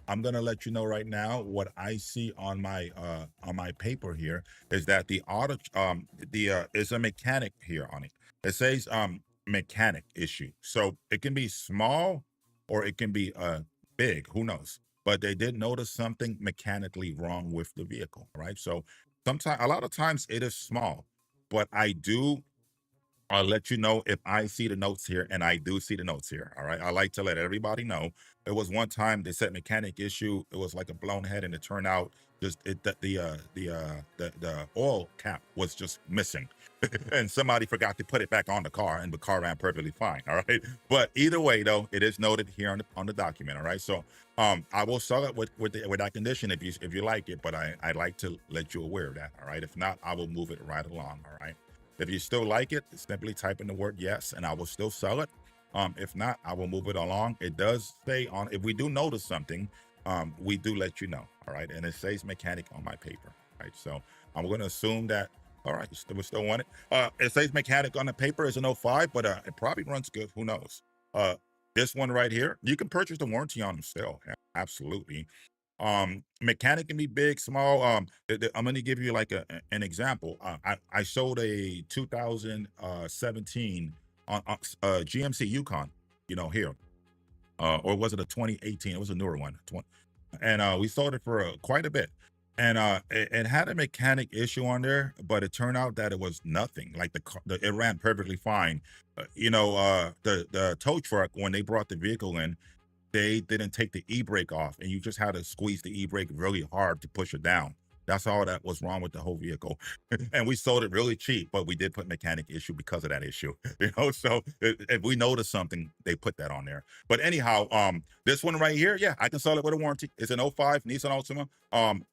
I'm gonna let you know right now what I see on my paper here is that the auto is a mechanic here on it. It says mechanic issue, so it can be small or it can be big, who knows, but they did notice something mechanically wrong with the vehicle. Right, so a lot of times it is small, but I'll let you know if I see the notes here, and I do see the notes here. All right, I like to let everybody know. It was one time they said mechanic issue. It was like a blown head, and it turned out just the oil cap was just missing, and somebody forgot to put it back on the car, and the car ran perfectly fine. All right, but either way though, it is noted here on the document. All right, so I will sell it with that condition if you like it, but I'd like to let you aware of that. All right, if not, I will move it right along. All right. If you still like it, simply type in the word yes, and I will still sell it. If not, I will move it along. It does say on, if we do notice something, we do let you know. All right, and it says mechanic on my paper. Right, so I'm going to assume that. All right, we still want it. It says mechanic on the paper is an 05, but it probably runs good. Who knows? This one right here, you can purchase the warranty on them still. Yeah, absolutely. Mechanic can be big, small. I'm going to give you like an example. I sold a 2017 on GMC Yukon, here, or was it a 2018? It was a newer one, and we sold it for quite a bit. And it had a mechanic issue on there, but it turned out that it was nothing. Like it ran perfectly fine. The tow truck, when they brought the vehicle in, they didn't take the e-brake off, and you just had to squeeze the e-brake really hard to push it down. That's all that was wrong with the whole vehicle. And we sold it really cheap, but we did put mechanic issue because of that issue. So if we notice something, they put that on there. But anyhow, this one right here, yeah, I can sell it with a warranty. It's an 05 Nissan Altima.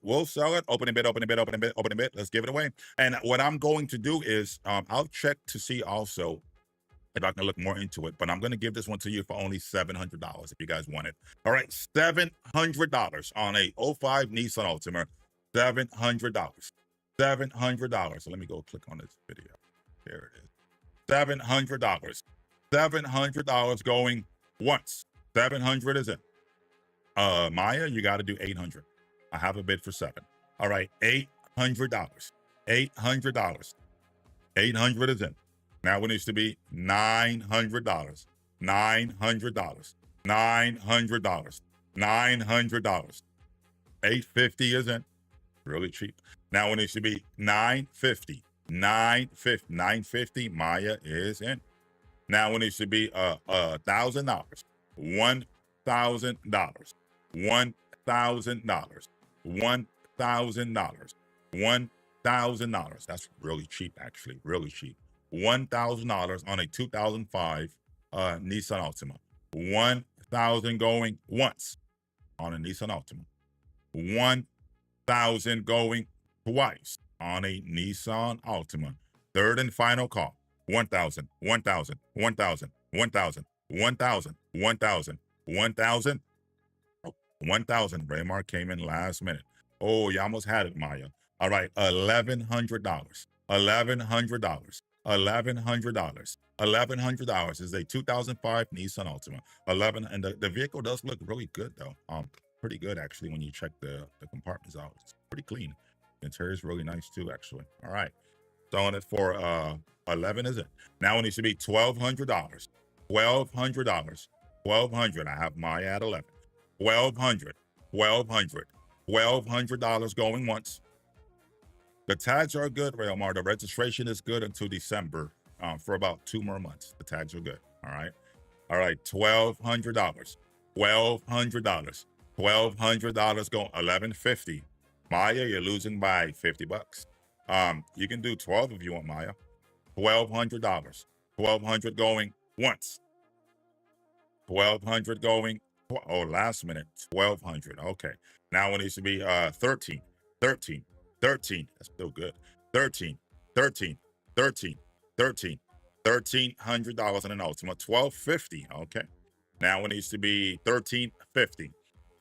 We'll sell it. Open a bid. Let's give it away. And what I'm going to do is I'll check to see also if I can look more into it, but I'm going to give this one to you for only $700 if you guys want it. All right, $700 on a 05 Nissan Altima. $700. $700. So let me go click on this video. There it is. $700. $700 going once. 700 is it. Maya, you got to do 800. I have a bid for 7. All right, $800. $800. 800 is in. Now it needs to be $900. $900. $900. $900. $850 isn't really cheap. Now it needs to be $950. $950. Maya is in. Now it needs to be $1,000. $1,000. $1,000. $1,000. $1,000. That's really cheap, actually. Really cheap. $1,000 on a 2005 Nissan Altima. $1,000 going once on a Nissan Altima. $1,000 going twice on a Nissan Altima. Third and final call. 1,000, 1,000, 1,000, 1,000, 1,000, 1,000, 1,000. 1,000. Raymar came in last minute. Oh, you almost had it, Maya. All right, $1,100. $1,100. $1,100. $1,100 is a 2005 Nissan Altima. 11, and the vehicle does look really good though. Pretty good actually when you check the compartments out. It's pretty clean. The interior is really nice too, actually. All right, selling it for 11 is it? Now it needs to be $1,200. $1,200. 1,200. I have Maya at 11. 1,200. 1,200. $1,200 going once. The tags are good, Railmar. The registration is good until December for about 2 more months. The tags are good. All right. All right. $1,200. $1,200. $1,200 going. $1,150. Maya, you're losing by $50. You can do 12 if you want, Maya. $1,200. $1,200 going once. $1,200 going. Oh, last minute. $1,200. Okay. Now it needs to be 13. 13. 13. That's still good. 13. 13. 13. 13. $1,300 in an Altima. $1,250. Okay. Now it needs to be 1350.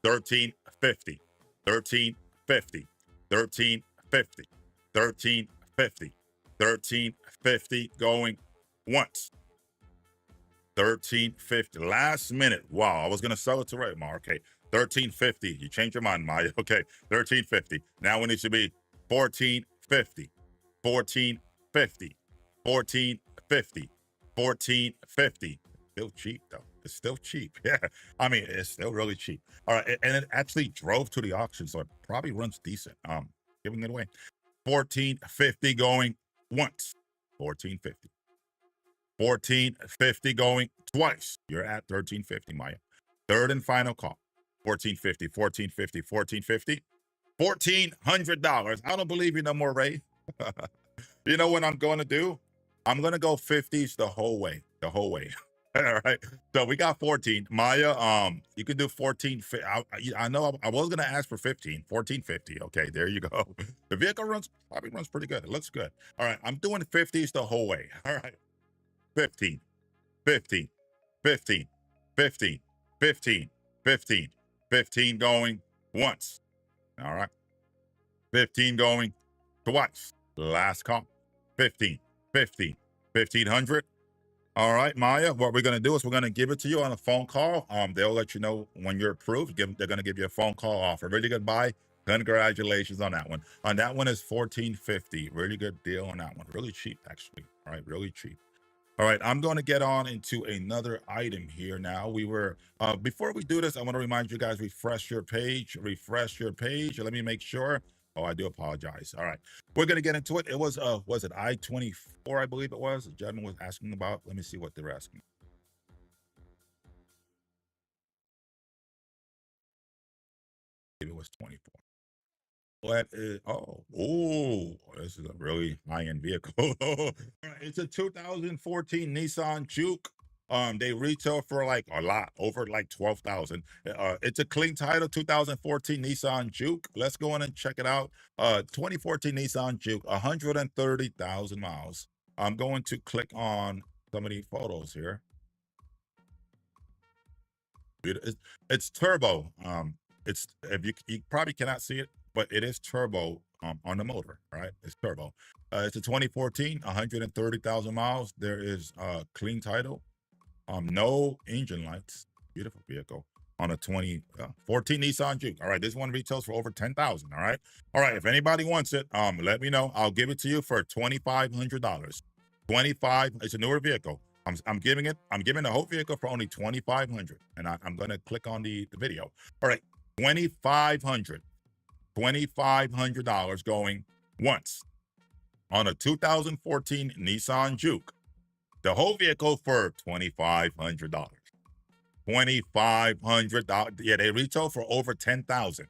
1350. 1350. 1350. 1350. 1350 going once. 1350. Last minute. Wow, I was gonna sell it to Raymar. Okay. 1350. You changed your mind, Maya. Okay. 1350. Now it needs to be 1450. 1450. 1450. 1450. Still cheap though. It's still cheap. Yeah. I mean, it's still really cheap. All right. And it actually drove to the auction, so it probably runs decent. Giving it away. 1450 going once. 1450. 1450 going twice. You're at 1350, Maya. Third and final call. 1450, 1450, 1450. $1,400. I don't believe you no more, Ray. You know what I'm going to do? I'm going to go 50s the whole way. The whole way. All right. So we got 14. Maya, you can do 14. I know I was going to ask for 15. 1450. Okay, there you go. The vehicle probably runs pretty good. It looks good. All right. I'm doing 50s the whole way. All right. 15, 15, 15, 15, 15, 15, 15 going once. All right. 15 going twice. Last call. 15, 15, 1,500. All right, Maya, what we're going to do is we're going to give it to you on a phone call. They'll let you know when you're approved. They're going to give you a phone call offer. Really good buy. Congratulations on that one. On that one is 1450. Really good deal on that one. Really cheap, actually. All right, really cheap. All right, I'm going to get on into another item here now. Before we do this, I want to remind you guys, refresh your page. Let me make sure. Oh, I do apologize. All right, we're going to get into it. It was it I-24, I believe it was. The gentleman was asking about. Let me see what they're asking. Maybe it was 24. What is, this is a really high-end vehicle. It's a 2014 Nissan Juke. They retail for like a lot, over like 12,000. It's a clean title, 2014 Nissan Juke. Let's go in and check it out. 2014 Nissan Juke, 130,000 miles. I'm going to click on some of these photos here. It's turbo. It's, if you probably cannot see it, but it is turbo on the motor, right? It's turbo. It's a 2014, 130,000 miles. There is clean title. No engine lights. Beautiful vehicle on a 2014 Nissan Juke. All right, this one retails for over 10,000. All right. All right. If anybody wants it, let me know. I'll give it to you for $2,500. 25. It's a newer vehicle. I'm giving the whole vehicle for only 2,500. And I'm gonna click on the video. All right, 2,500. $2,500 going once on a 2014 Nissan Juke. The whole vehicle for $2,500. $2,500. Yeah, they retail for over 10,000.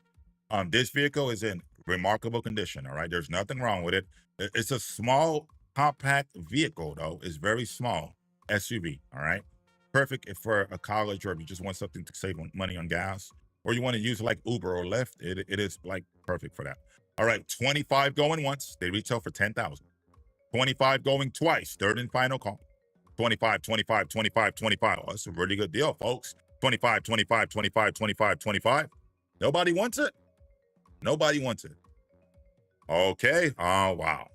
This vehicle is in remarkable condition. All right, there's nothing wrong with it. It's a small, compact vehicle, though. It's very small SUV. All right, perfect for a college, or if you just want something to save money on gas, or you want to use like Uber or Lyft. It is like perfect for that. All right, 25 going once. They retail for 10,000. 25 going twice. Third and final call. 25, 25, 25, 25. Oh, that's a really good deal, folks. 25, 25, 25, 25, 25. Nobody wants it. Nobody wants it. Okay. Oh, wow.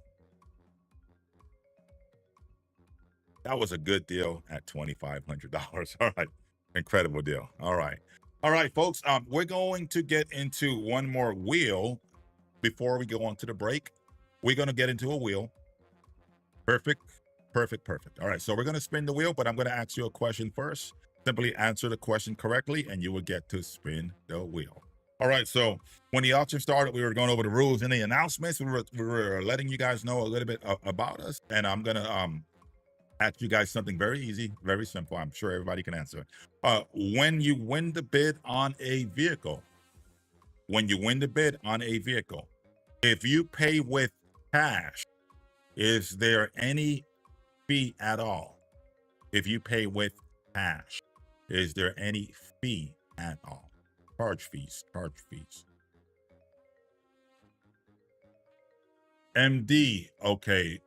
That was a good deal at $2,500. All right. Incredible deal. All right. All right, folks. We're going to get into one more wheel before we go on to the break. We're going to get into a wheel. Perfect. Perfect. Perfect. All right. So we're going to spin the wheel, but I'm going to ask you a question first. Simply answer the question correctly, and you will get to spin the wheel. All right. So when the auction started, we were going over the rules and the announcements. We were letting you guys know a little bit about us, and I'm going to ask you guys something very easy, very simple. I'm sure everybody can answer. When you win the bid on a vehicle, if you pay with cash, is there any fee at all? If you pay with cash, is there any fee at all? Charge fees. MD, okay.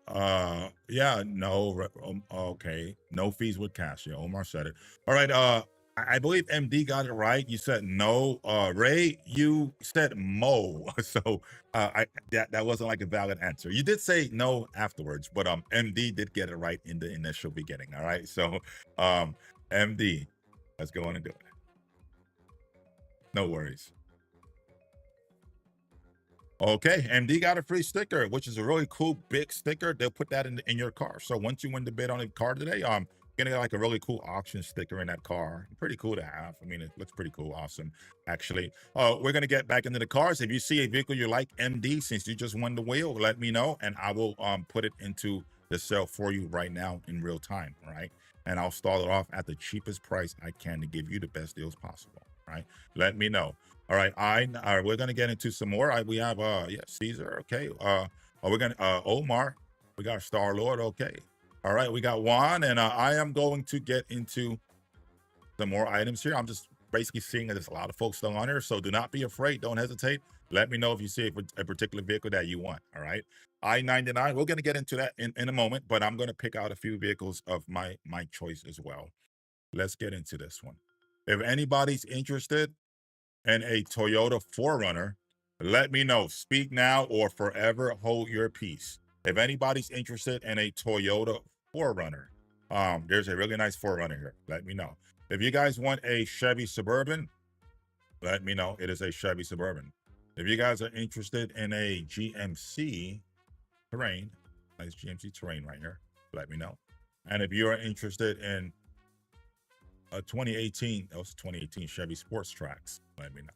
Yeah, no, okay. No fees with cash. Yeah, Omar said it. All right. I believe MD got it right. You said no. Ray, you said Mo. So that wasn't like a valid answer. You did say no afterwards, but MD did get it right in the initial beginning. All right. So MD, let's go on and do it. No worries. Okay, MD got a free sticker, which is a really cool big sticker. They'll put that in your car. So once you win the bid on a car today, you're gonna get like a really cool auction sticker in that car. Pretty cool to have. I mean, it looks pretty cool, awesome. Actually, we're gonna get back into the cars. If you see a vehicle you like, MD, since you just won the wheel, let me know, and I will put it into the sale for you right now in real time. All right, and I'll start it off at the cheapest price I can to give you the best deals possible. Right, let me know. All right, we're gonna get into some more. We have Caesar. Okay, we're gonna Omar. We got Star Lord. Okay, all right, we got Juan, and I am going to get into some more items here. I'm just basically seeing that there's a lot of folks still on here, so do not be afraid. Don't hesitate. Let me know if you see a particular vehicle that you want. All right, I-99. We're gonna get into that in a moment, but I'm gonna pick out a few vehicles of my choice as well. Let's get into this one. If anybody's interested and a Toyota 4Runner, let me know. Speak now or forever hold your peace. If anybody's interested in a Toyota 4Runner, there's a really nice 4Runner here. Let me know. If you guys want a Chevy Suburban, let me know. It is a Chevy Suburban. If you guys are interested in a GMC Terrain, nice GMC Terrain right here, let me know. And if you are interested in a 2018, that was 2018 Chevy Sports Trax, let me know.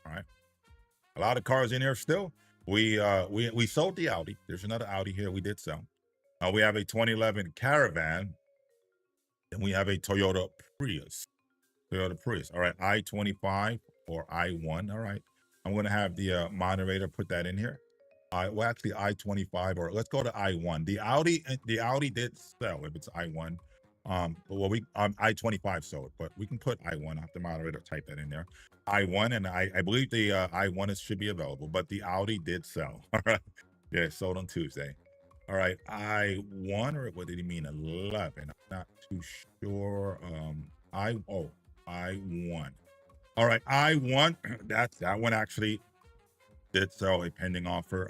All right, a lot of cars in here still. We sold the Audi. There's another Audi here we did sell. We have a 2011 Caravan, and we have a Toyota Prius. All right, I-25 or I-1. All right, I'm gonna have the moderator put that in here. Well, actually I-25, or let's go to I-1. The Audi did sell if it's I-1. Well, I-25 sold, but we can put I-1. I have the moderator type that in there. I-1, and I believe the I-1 should be available, but the Audi did sell. All right, yeah, it sold on Tuesday. All right, I-1, or what did he mean 11? I'm not too sure. I-1. All right, I-1. That one actually did sell a pending offer.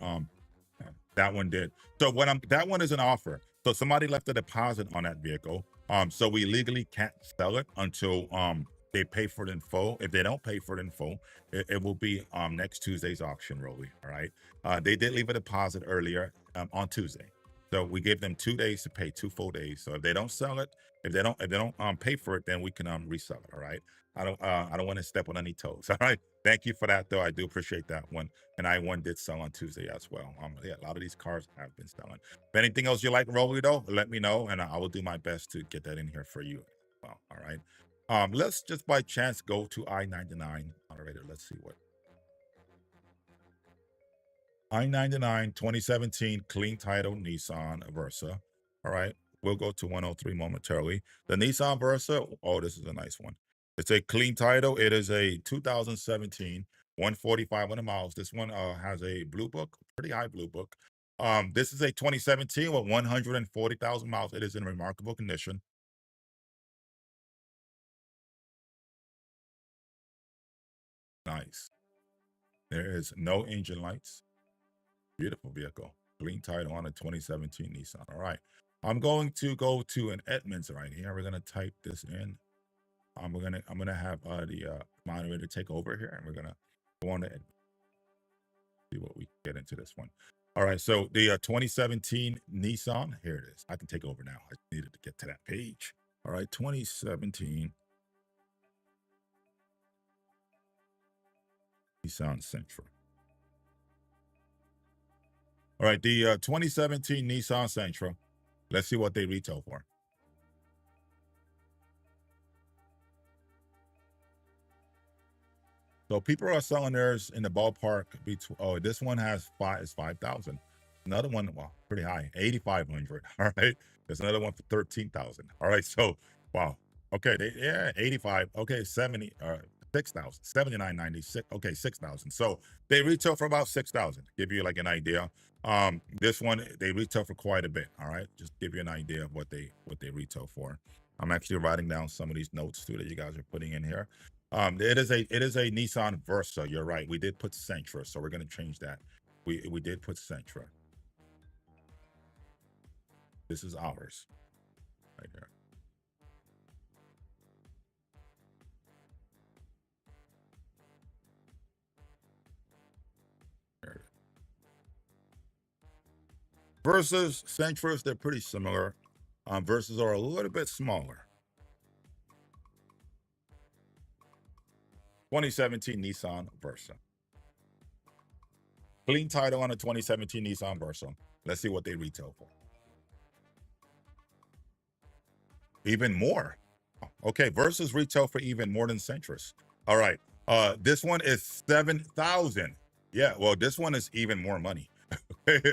That one did. So that one is an offer. So somebody left a deposit on that vehicle. So we legally can't sell it until they pay for it in full. If they don't pay for it in full, it will be next Tuesday's auction, Rolly. All right. They did leave a deposit earlier on Tuesday. So we gave them 2 days to pay, 2 full days. So if they don't sell it, if they don't pay for it, then we can resell it. All right. I don't want to step on any toes. All right. Thank you for that, though. I do appreciate that one. And I-1 did sell on Tuesday as well. Yeah, a lot of these cars have been selling. If anything else you like, Rolly, though, let me know, and I will do my best to get that in here for you. Well, all right. Let's just by chance go to I-99. Moderator, let's see what. I-99 2017 clean title Nissan Versa. All right. We'll go to 103 momentarily. The Nissan Versa. Oh, this is a nice one. It's a clean title. It is a 2017 145 miles. This one has a blue book, pretty high blue book. This is a 2017 with 140,000 miles. It is in remarkable condition. Nice. There is no engine lights. Beautiful vehicle. Clean title on a 2017 Nissan. All right. I'm going to go to an Edmunds right here. We're gonna type this in. I'm gonna have the moderator take over here, and we're gonna go on to see what we get into this one. All right. So the 2017 Nissan. Here it is. I can take over now. I needed to get to that page. All right. 2017 Nissan Sentra. All right, the 2017 Nissan Sentra. Let's see what they retail for. So people are selling theirs in the ballpark. Oh, this one has 5,000. Another one, well, pretty high, 8,500. All right, there's another one for 13,000. All right, so wow. Okay, 85. Okay, 70. 6,000, 79.96. Okay, 6,000. So they retail for about 6,000. Give you like an idea. This one they retail for quite a bit. All right, just give you an idea of what they retail for. I'm actually writing down some of these notes too that you guys are putting in here. It is a Nissan Versa. You're right. We did put Sentra, so we're gonna change that. We did put Sentra. This is ours, right here. Versus Sentras, they're pretty similar. Versus are a little bit smaller. 2017 Nissan Versa. Clean title on a 2017 Nissan Versa. Let's see what they retail for. Even more. Okay, Versus retail for even more than Sentras. All right. This one is 7,000. Yeah, well, this one is even more money.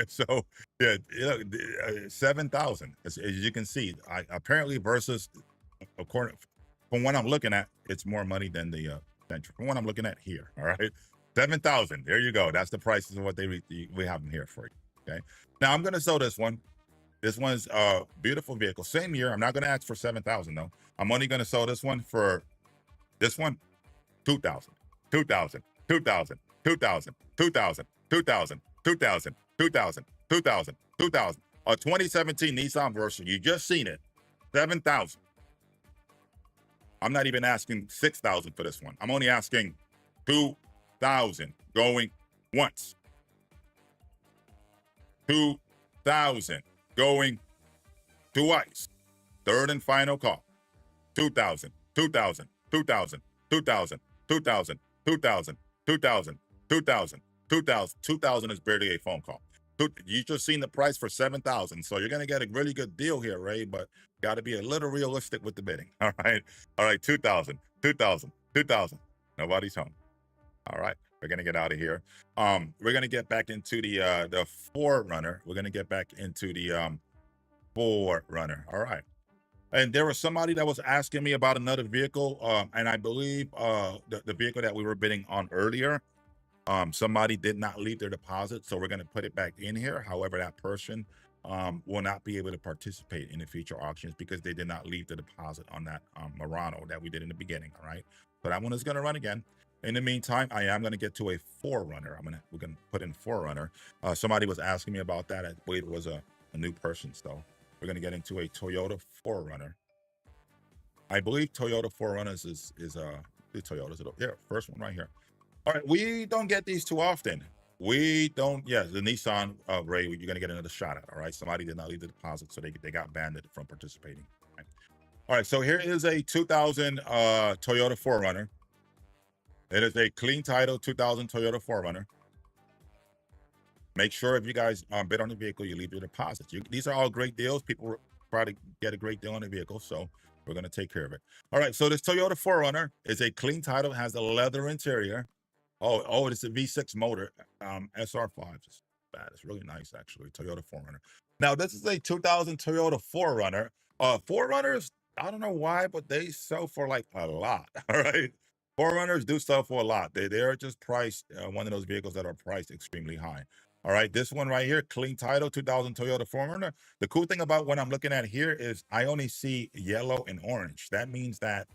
So yeah, 7,000. As you can see, apparently Versus, according from what I'm looking at, it's more money than the Sentra. From what I'm looking at here, all right, 7,000. There you go. That's the prices of what we have them here for you. Okay. Now I'm gonna sell this one. This one's a beautiful vehicle. Same year. I'm not gonna ask for 7,000 though. I'm only gonna sell this one for 2,000, 2,000, 2,000, 2,000, 2,000, 2,000, 2,000, 2,000, 2,000, 2,000. A 2017 Nissan Versa. You just seen it. 7,000. I'm not even asking 6,000 for this one. I'm only asking 2,000 going once. 2,000 going twice. Third and final call. 2,000, 2,000, 2,000, 2,000, 2,000, 2,000, 2,000, 2,000, 2,000. 2,000 is barely a phone call. You just seen the price for 7,000. So you're going to get a really good deal here, Ray, but got to be a little realistic with the bidding. All right. All right. 2,000, 2,000, 2,000. Nobody's home. All right. We're going to get out of here. We're going to get back into the 4Runner. We're going to get back into the 4Runner. All right. And there was somebody that was asking me about another vehicle. And I believe the vehicle that we were bidding on earlier, somebody did not leave their deposit. So we're going to put it back in here. However, that person will not be able to participate in the future auctions because they did not leave the deposit on that Murano that we did in the beginning. All right. So that one is going to run again. In the meantime, I am going to get to a 4Runner. We're going to put in 4Runner. Somebody was asking me about that. I believe it was a new person. So we're going to get into a Toyota 4Runner. I believe Toyota 4Runners is the Toyotas. Yeah, first one right here. All right, we don't get these too often. We don't. Yeah, the Nissan Ray, you're going to get another shot at. All right, somebody did not leave the deposit, so they got banned from participating. All right, so here is a 2000 Toyota 4Runner. It is a clean title 2000 Toyota 4Runner. Make sure if you guys bid on the vehicle, you leave your deposits. These are all great deals. People try to get a great deal on the vehicle, so we're going to take care of it. All right, so this Toyota 4Runner is a clean title, has a leather interior. Oh, it's a V6 motor, SR5. It's bad. It's really nice, actually. Toyota 4Runner. Now, this is a 2000 Toyota 4Runner. 4Runners, I don't know why, but they sell for like a lot. All right. Forerunners do sell for a lot. They're just priced, one of those vehicles that are priced extremely high. All right, this one right here, clean title, 2000 Toyota 4Runner. The cool thing about what I'm looking at here is I only see yellow and orange. That means that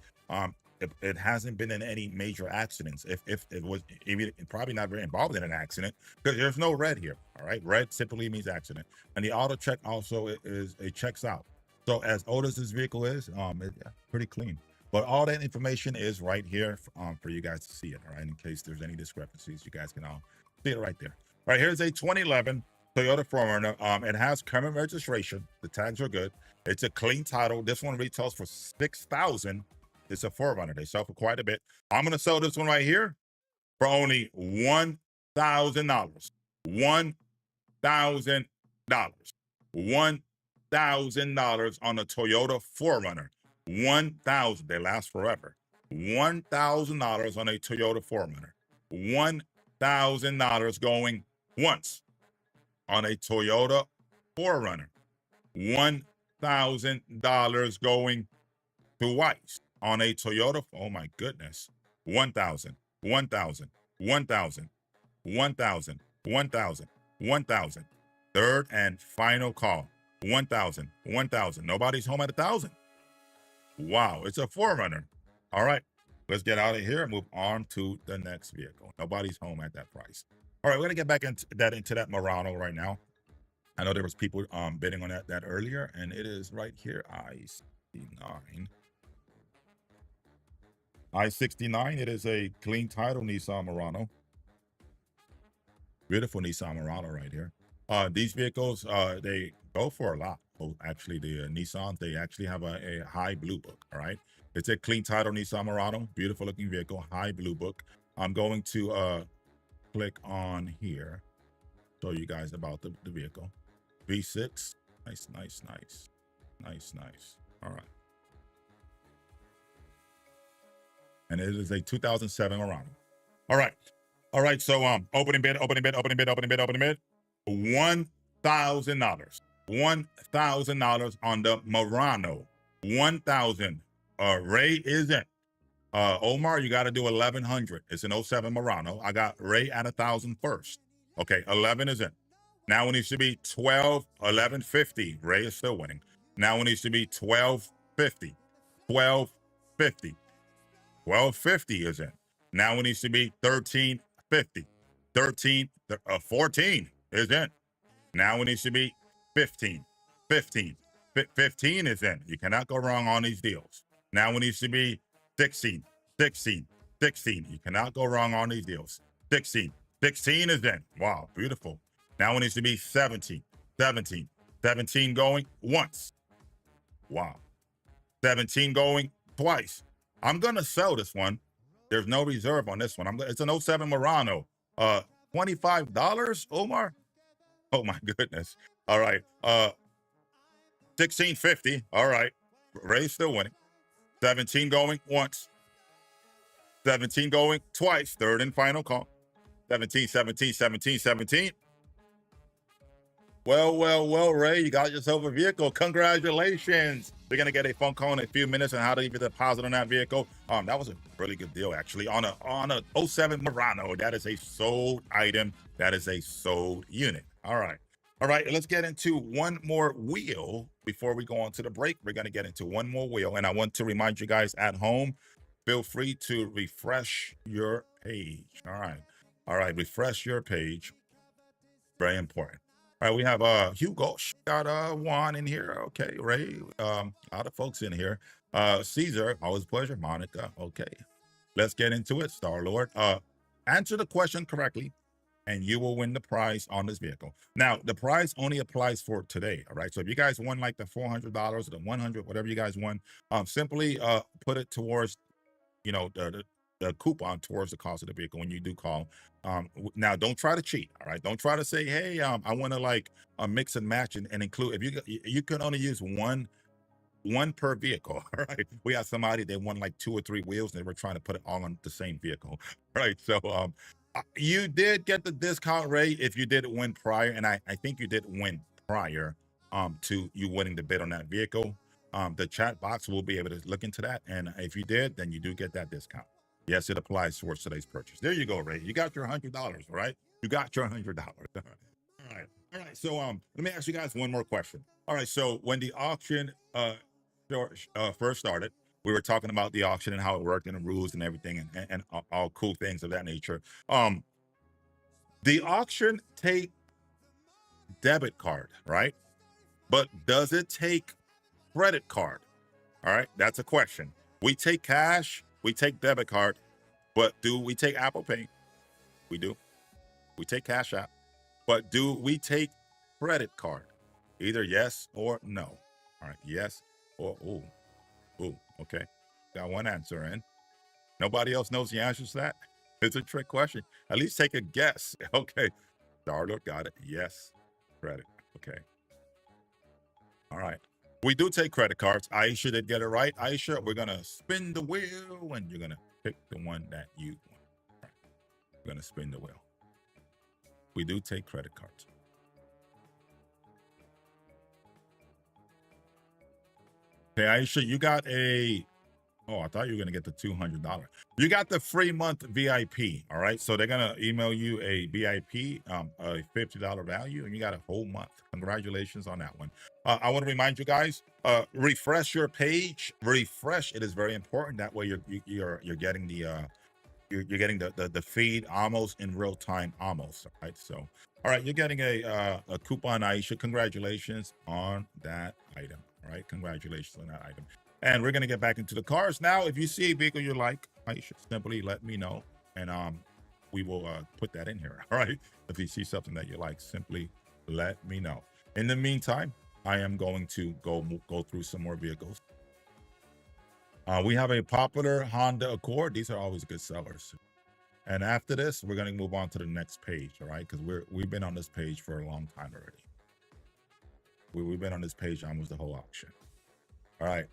it hasn't been in any major accidents. If it was, even probably not very involved in an accident, because there's no red here. All right, red simply means accident, and the auto check also is it checks out. So as old as this vehicle is, pretty clean. But all that information is right here for you guys to see it. All right, in case there's any discrepancies, you guys can all see it right there. All right, here's a 2011 Toyota 4Runner. It has current registration. The tags are good. It's a clean title. This one retails for $6,000. It's a 4Runner. They sell for quite a bit. I'm gonna sell this one right here for only $1,000. $1,000. $1,000 on a Toyota 4Runner. 1,000. They last forever. $1,000 on a Toyota 4Runner. $1,000 going once on a Toyota 4Runner. $1,000 going twice on a Toyota. Oh my goodness. 1,000, 1,000, 1,000, 1,000, 1,000, 1,000. Third and final call. 1,000, 1,000. Nobody's home at 1,000. Wow, it's a 4Runner. All right, let's get out of here and move on to the next vehicle. Nobody's home at that price. All right, we're gonna get back into that Murano right now. I know there was people bidding on that earlier, and it is right here, I-69. I-69, it is a clean title Nissan Murano. Beautiful Nissan Murano right here. These vehicles, they go for a lot. Oh, actually, the Nissans, they actually have a high blue book. All right, it's a clean title Nissan Murano. Beautiful looking vehicle, high blue book. I'm going to click on here, show you guys about the vehicle. V6, nice, nice, nice, nice, nice. All right, and it is a 2007 Murano. All right, all right. So opening bid, opening bid, opening bid, opening bid, opening bid. $1,000. $1,000 on the Murano. 1,000. Ray is in. Omar, you got to do 1,100. It's an 07 Murano. I got Ray at 1,000 first. Okay, 11 is in. Now it needs to be 12, 1150. Ray is still winning. Now it needs to be 1250. 1250. 1250 is in. Now it needs to be 1350. 14 is in. Now it needs to be 15. 15. 15 is in. You cannot go wrong on these deals. Now it needs to be 16. 16. 16. You cannot go wrong on these deals. 16. 16 is in. Wow, beautiful. Now it needs to be 17. 17. 17 going once. Wow. 17 going twice. I'm going to sell this one. There's no reserve on this one. It's an 07 Murano. $25, Omar? Oh my goodness. All right. 1650. All right. Ray's still winning. 17 going once. 17 going twice. Third and final call. 17, 17, 17, 17. Well, Ray, you got yourself a vehicle. Congratulations. We're going to get a phone call in a few minutes on how to leave a deposit on that vehicle. That was a really good deal, actually, on a 07 Murano. That is a sold item. That is a sold unit. All right, let's get into one more wheel before we go on to the break. We're going to get into one more wheel, and I want to remind you guys at home, feel free to refresh your page. All right, refresh your page. Very important. All right, we have Hugo got Juan in here. Okay, Ray, a lot of folks in here. Caesar, always a pleasure. Monica, okay. Let's get into it, Star Lord. Answer the question correctly, and you will win the prize on this vehicle. Now, the prize only applies for today. All right, so if you guys won like the $400 or the 100, whatever you guys won, simply put it towards, you know, the coupon towards the cost of the vehicle when you do call. Now don't try to cheat. All right, don't try to say, hey, I want to like mix and match and include. If you can only use one per vehicle. All right, we had somebody that won like 2 or 3 wheels and they were trying to put it all on the same vehicle. Right, so you did get the discount rate if you did win prior, and I think you did win prior to you winning the bid on that vehicle. The chat box will be able to look into that, and if you did, then you do get that discount. Yes, it applies towards today's purchase. There you go, Ray. You got your $100, right? You got your $100. All right. All right. So let me ask you guys one more question. All right. So when the auction first started, we were talking about the auction and how it worked and the rules and everything and all cool things of that nature. The auction take debit card, right? But does it take credit card? All right, that's a question. We take cash, we take debit card, but do we take Apple Pay? We do. We take Cash App, but do we take credit card? Either yes or no. All right, yes or ooh, okay. Got one answer in. Nobody else knows the answer to that? It's a trick question. At least take a guess. Okay. Darla got it. Yes, credit. Okay. All right. We do take credit cards. Aisha did get it right. Aisha, we're going to spin the wheel and you're going to pick the one that you want. Right. We're going to spin the wheel. We do take credit cards. Okay, Aisha, you got a, oh, I thought you were going to get the $200. You got the free month VIP, all right? So they're going to email you a VIP, a $50 value, and you got a whole month. Congratulations on that one. I want to remind you guys, refresh your page. Refresh. It is very important. That way you're getting the you're getting the feed almost in real time, almost. All right. So, all right, you're getting a coupon, Aisha. Congratulations on that item. All right, congratulations on that item. And we're gonna get back into the cars now. If you see a vehicle you like, Aisha, simply let me know, and we will put that in here. All right. If you see something that you like, simply let me know. In the meantime, I am going to go through some more vehicles. We have a popular Honda Accord. These are always good sellers. And after this, we're going to move on to the next page, all right? Because we've been on this page for a long time already. We've been on this page almost the whole auction. All right.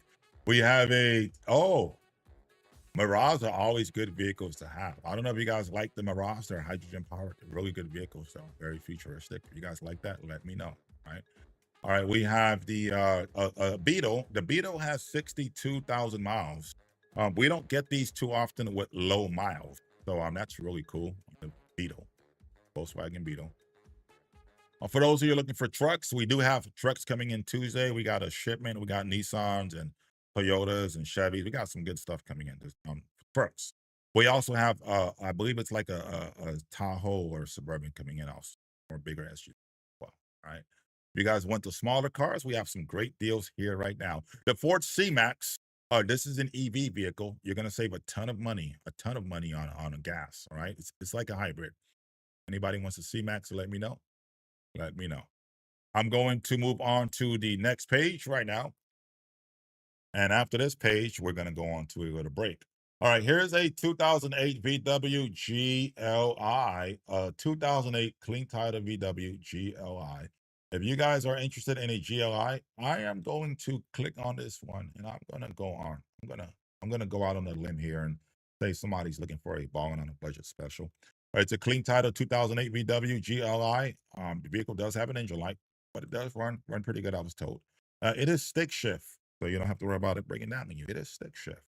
We have Mirage are always good vehicles to have. I don't know if you guys like the Mirage. They're hydrogen powered. They're really good vehicles, so very futuristic. If you guys like that, let me know, all right? All right, we have the Beetle. The Beetle has 62,000 miles. We don't get these too often with low miles. So that's really cool. The Beetle, Volkswagen Beetle. For those of you looking for trucks, we do have trucks coming in Tuesday. We got a shipment. We got Nissans and Toyotas and Chevys. We got some good stuff coming in. Trucks. We also have, I believe it's like a Tahoe or Suburban coming in also, or bigger SUV. Well, all right. If you guys want the smaller cars, we have some great deals here right now. The Ford C-Max, this is an EV vehicle. You're going to save a ton of money on a gas, all right? It's like a hybrid. Anybody wants a C-Max, let me know. Let me know. I'm going to move on to the next page right now. And after this page, we're going to go on to a little break. All right, here's a 2008 VW GLI, 2008 clean title VW GLI. If you guys are interested in a GLI, I am going to click on this one and I'm going to go on. I'm going to go out on a limb here and say somebody's looking for a balling on a budget special. All right, it's a clean title 2008 VW GLI. The vehicle does have an engine light, but it does run pretty good, I was told. It is stick shift, so you don't have to worry about it breaking down on you. It is stick shift.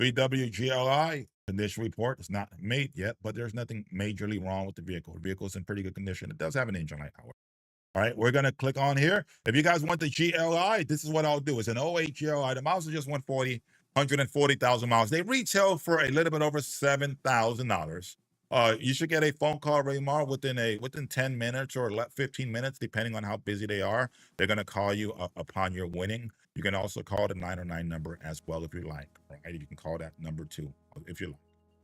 VW GLI condition report is not made yet, but there's nothing majorly wrong with the vehicle. The vehicle is in pretty good condition. It does have an engine light, however. All right, we're going to click on here. If you guys want the GLI, this is what I'll do. It's an 08 GLI. The miles are just 140,000 miles. They retail for a little bit over $7,000. You should get a phone call, Raymar, within 10 minutes or 15 minutes, depending on how busy they are. They're going to call you upon your winning. You can also call the 909 number as well if you like. All right, you can call that number too if you like.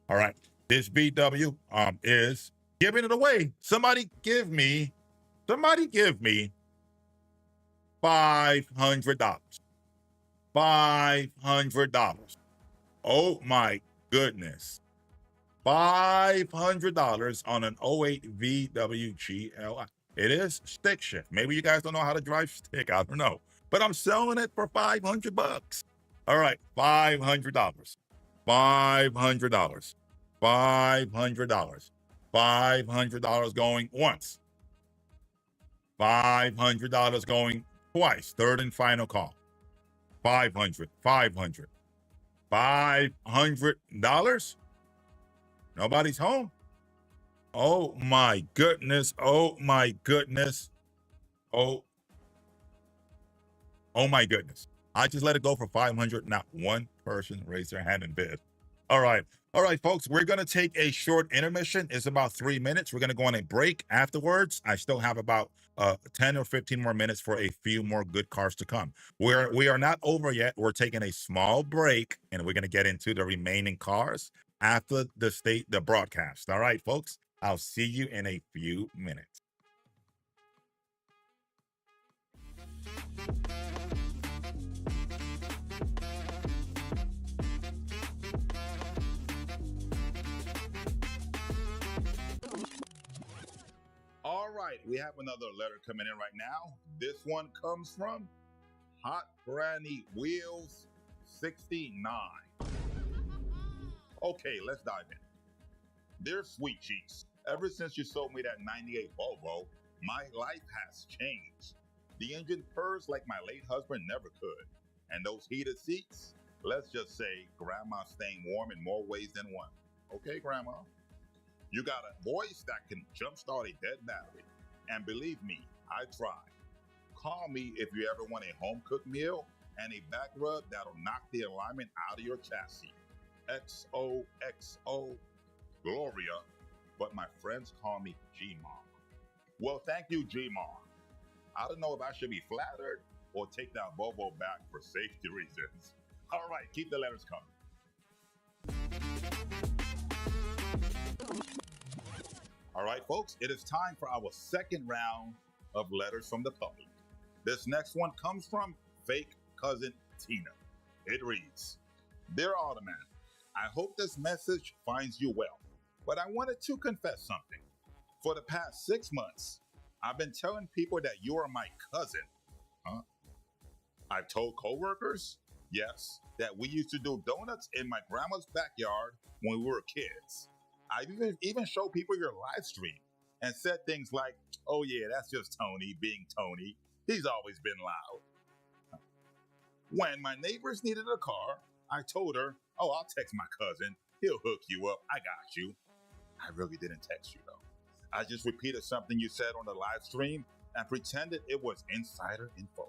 All right, this VW is giving it away. Somebody give me $500. $500. Oh my goodness. $500 on an 08 VW GLI. It is stick shift. Maybe you guys don't know how to drive stick. I don't know. But I'm selling it for $500. All right, $500. $500. $500. $500 going once. $500 going twice. Third and final call. $500. $500. $500. Nobody's home. Oh my goodness. Oh my goodness. Oh, oh my goodness. I just let it go for 500. Not one person raised their hand and bid. All right. All right, folks, we're going to take a short intermission. It's about 3 minutes. We're going to go on a break afterwards. I still have about 10 or 15 more minutes for a few more good cars to come. We are not over yet. We're taking a small break, and we're going to get into the remaining cars after the broadcast. All right, folks, I'll see you in a few minutes. All right, we have another letter coming in right now. This one comes from Hot Granny Wheels 69. Okay, let's dive in. Dear Sweet Cheeks, ever since you sold me that 98 Volvo, my life has changed. The engine purrs like my late husband never could. And those heated seats, let's just say Grandma's staying warm in more ways than one. Okay, Grandma? You got a voice that can jumpstart a dead battery. And believe me, I tried. Call me if you ever want a home cooked meal and a back rub that'll knock the alignment out of your chassis. XOXO Gloria, but my friends call me G-Mom. Well, thank you, G-Mom. I don't know if I should be flattered or take that Volvo back for safety reasons. All right, keep the letters coming. All right, folks, it is time for our second round of letters from the public. This next one comes from fake cousin Tina. It reads, Dear Automan, I hope this message finds you well, but I wanted to confess something. For the past 6 months, I've been telling people that you are my cousin. Huh? I've told coworkers, yes, that we used to do donuts in my grandma's backyard when we were kids. I've even showed people your live stream and said things like, oh yeah, that's just Tony being Tony. He's always been loud. When my neighbors needed a car, I told her, oh, I'll text my cousin. He'll hook you up. I got you. I really didn't text you though. I just repeated something you said on the live stream and pretended it was insider info.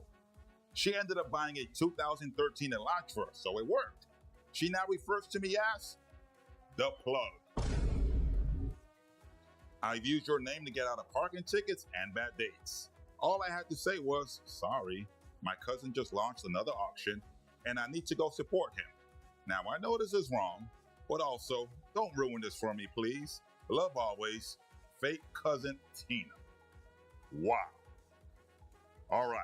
She ended up buying a 2013 Elantra, so it worked. She now refers to me as the plug. I've used your name to get out of parking tickets and bad dates. All I had to say was, sorry, my cousin just launched another auction and I need to go support him. Now I know this is wrong, but also don't ruin this for me, please. Love always, fake cousin Tina. Wow. All right.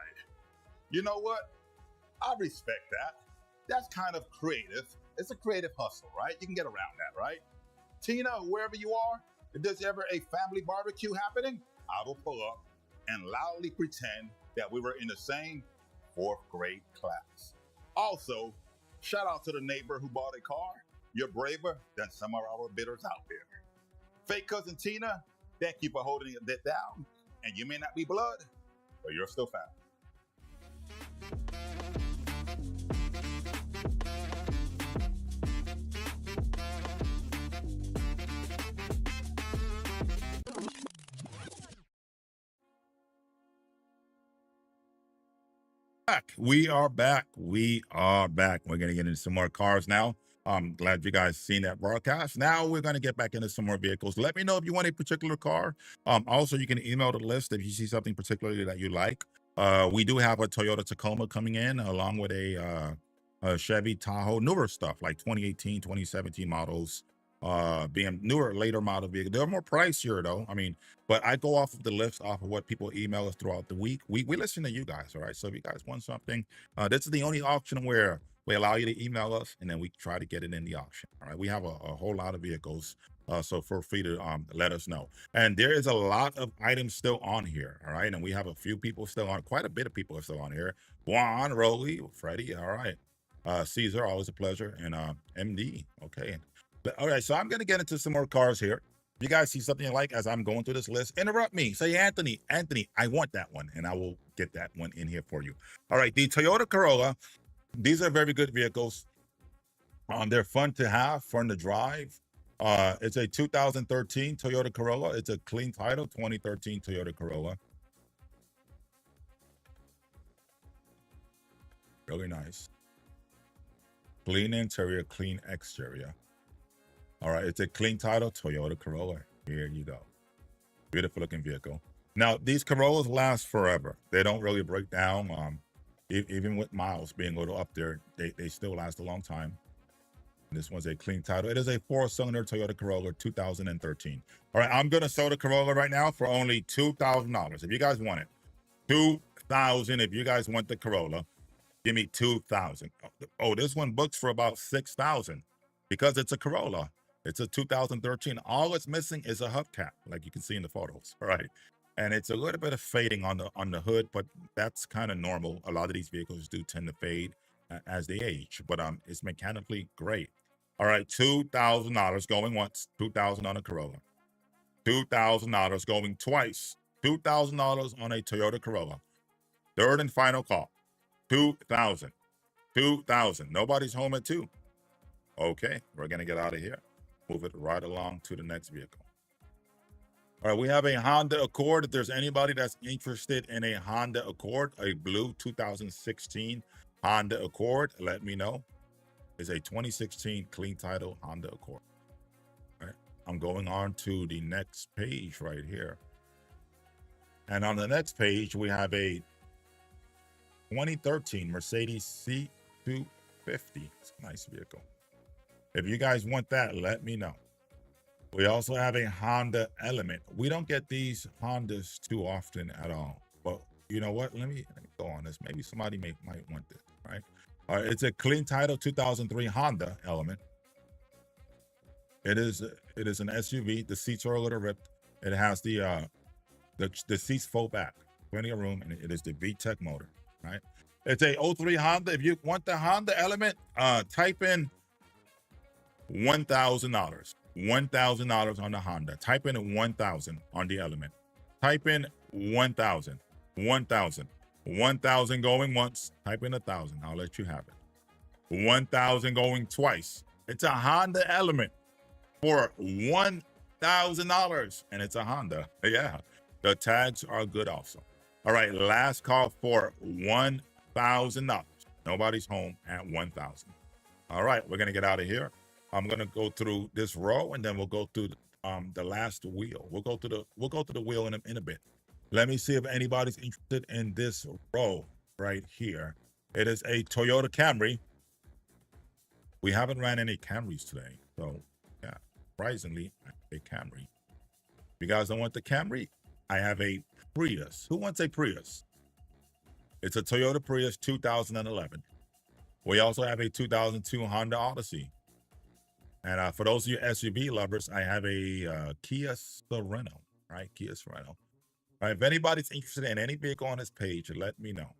You know what? I respect that. That's kind of creative. It's a creative hustle, right? You can get around that, right? Tina, wherever you are, if there's ever a family barbecue happening, I will pull up and loudly pretend that we were in the same 4th grade class. Also, shout out to the neighbor who bought a car. You're braver than some of our bidders out there. Fake cousin Tina, thank you for holding it down. And you may not be blood, but you're still family. Back. We are back. We are back. We're going to get into some more cars now. I'm glad you guys seen that broadcast. Now we're going to get back into some more vehicles. Let me know if you want a particular car. Also, you can email the list if you see something particularly that you like. We do have a Toyota Tacoma coming in along with a Chevy Tahoe, newer stuff like 2018, 2017 models. Being newer, later model vehicle. They're more pricier though. I mean, but I go off of the list off of what people email us throughout the week. We listen to you guys, all right? So if you guys want something, this is the only auction where we allow you to email us and then we try to get it in the auction. All right. We have a whole lot of vehicles. So feel free to let us know. And there is a lot of items still on here. All right. And we have a few people still on, quite a bit of people are still on here. Juan, Rolly, Freddie. All right. Caesar, always a pleasure. And MD. Okay. But, all right, so I'm going to get into some more cars here. If you guys see something you like as I'm going through this list, interrupt me. Say, Anthony, I want that one, and I will get that one in here for you. All right, the Toyota Corolla, these are very good vehicles. They're fun to have, fun to drive. It's a 2013 Toyota Corolla. It's a clean title, 2013 Toyota Corolla. Really nice. Clean interior, clean exterior. All right, it's a clean title, Toyota Corolla. Here you go. Beautiful looking vehicle. Now, these Corollas last forever. They don't really break down. Even with miles being a little up there, they still last a long time. This one's a clean title. It is a 4-cylinder Toyota Corolla 2013. All right, I'm going to sell the Corolla right now for only $2,000. If you guys want it, $2,000. If you guys want the Corolla, give me $2,000. Oh, this one books for about $6,000 because it's a Corolla. It's a 2013. All it's missing is a hubcap, like you can see in the photos. All right. And it's a little bit of fading on the hood, but that's kind of normal. A lot of these vehicles do tend to fade as they age, but it's mechanically great. All right, $2,000 going once, $2,000 on a Corolla. $2,000 going twice, $2,000 on a Toyota Corolla. Third and final call, $2,000. $2,000. Nobody's home at 2. Okay, we're gonna get out of here. Move it right along to the next vehicle. All right, we have a Honda Accord. If there's anybody that's interested in a Honda Accord, a blue 2016 Honda Accord, let me know. It's a 2016 clean title Honda Accord. All right, I'm going on to the next page right here. And on the next page, we have a 2013 Mercedes C250. It's a nice vehicle. If you guys want that, let me know. We also have a Honda Element. We don't get these Hondas too often at all. But you know what? Let me go on this. Maybe somebody might want this, right? All right, it's a clean title 2003 Honda Element. It is an SUV. The seats are a little ripped. It has the seats fold back, plenty of room, and it is the VTEC motor, right? It's a 03 Honda. If you want the Honda Element, type in $1,000. $1,000 on the Honda. Type in 1,000 on the Element. Type in 1,000. 1,000. 1,000 going once. Type in 1,000. I'll let you have it. 1,000 going twice. It's a Honda Element for $1,000, and it's a Honda. Yeah, the tags are good also. All right, last call for $1,000. Nobody's home at 1,000. All right, we're gonna get out of here. I'm gonna go through this row, and then we'll go through the last wheel. We'll go through the wheel in a bit. Let me see if anybody's interested in this row right here. It is a Toyota Camry. We haven't ran any Camrys today, so yeah, surprisingly, a Camry. If you guys don't want the Camry, I have a Prius. Who wants a Prius? It's a Toyota Prius 2011. We also have a 2002 Honda Odyssey. And for those of you SUV lovers, I have a Kia Sorento, right? Kia Sorento. All right, if anybody's interested in any vehicle on this page, let me know.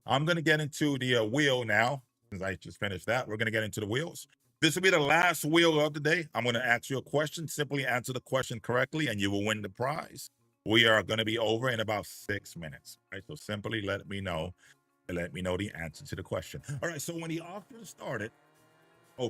I'm going to get into the wheel now. Since I just finished that, we're going to get into the wheels. This will be the last wheel of the day. I'm going to ask you a question. Simply answer the question correctly, and you will win the prize. We are going to be over in about 6 minutes. Right? So simply let me know the answer to the question. All right, so when the auction started,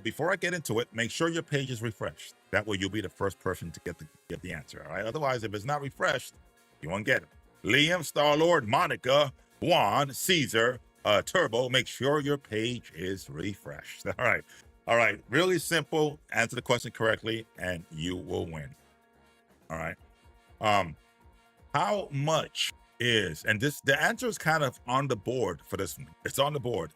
before I get into it, make sure your page is refreshed. That way you'll be the first person to get the answer, all right? Otherwise, if it's not refreshed, you won't get it. Liam, Star-Lord, Monica, Juan, Caesar, Turbo, make sure your page is refreshed. All right, really simple. Answer the question correctly, and you will win. All right. How much is, and the answer is kind of on the board for this one. It's on the board.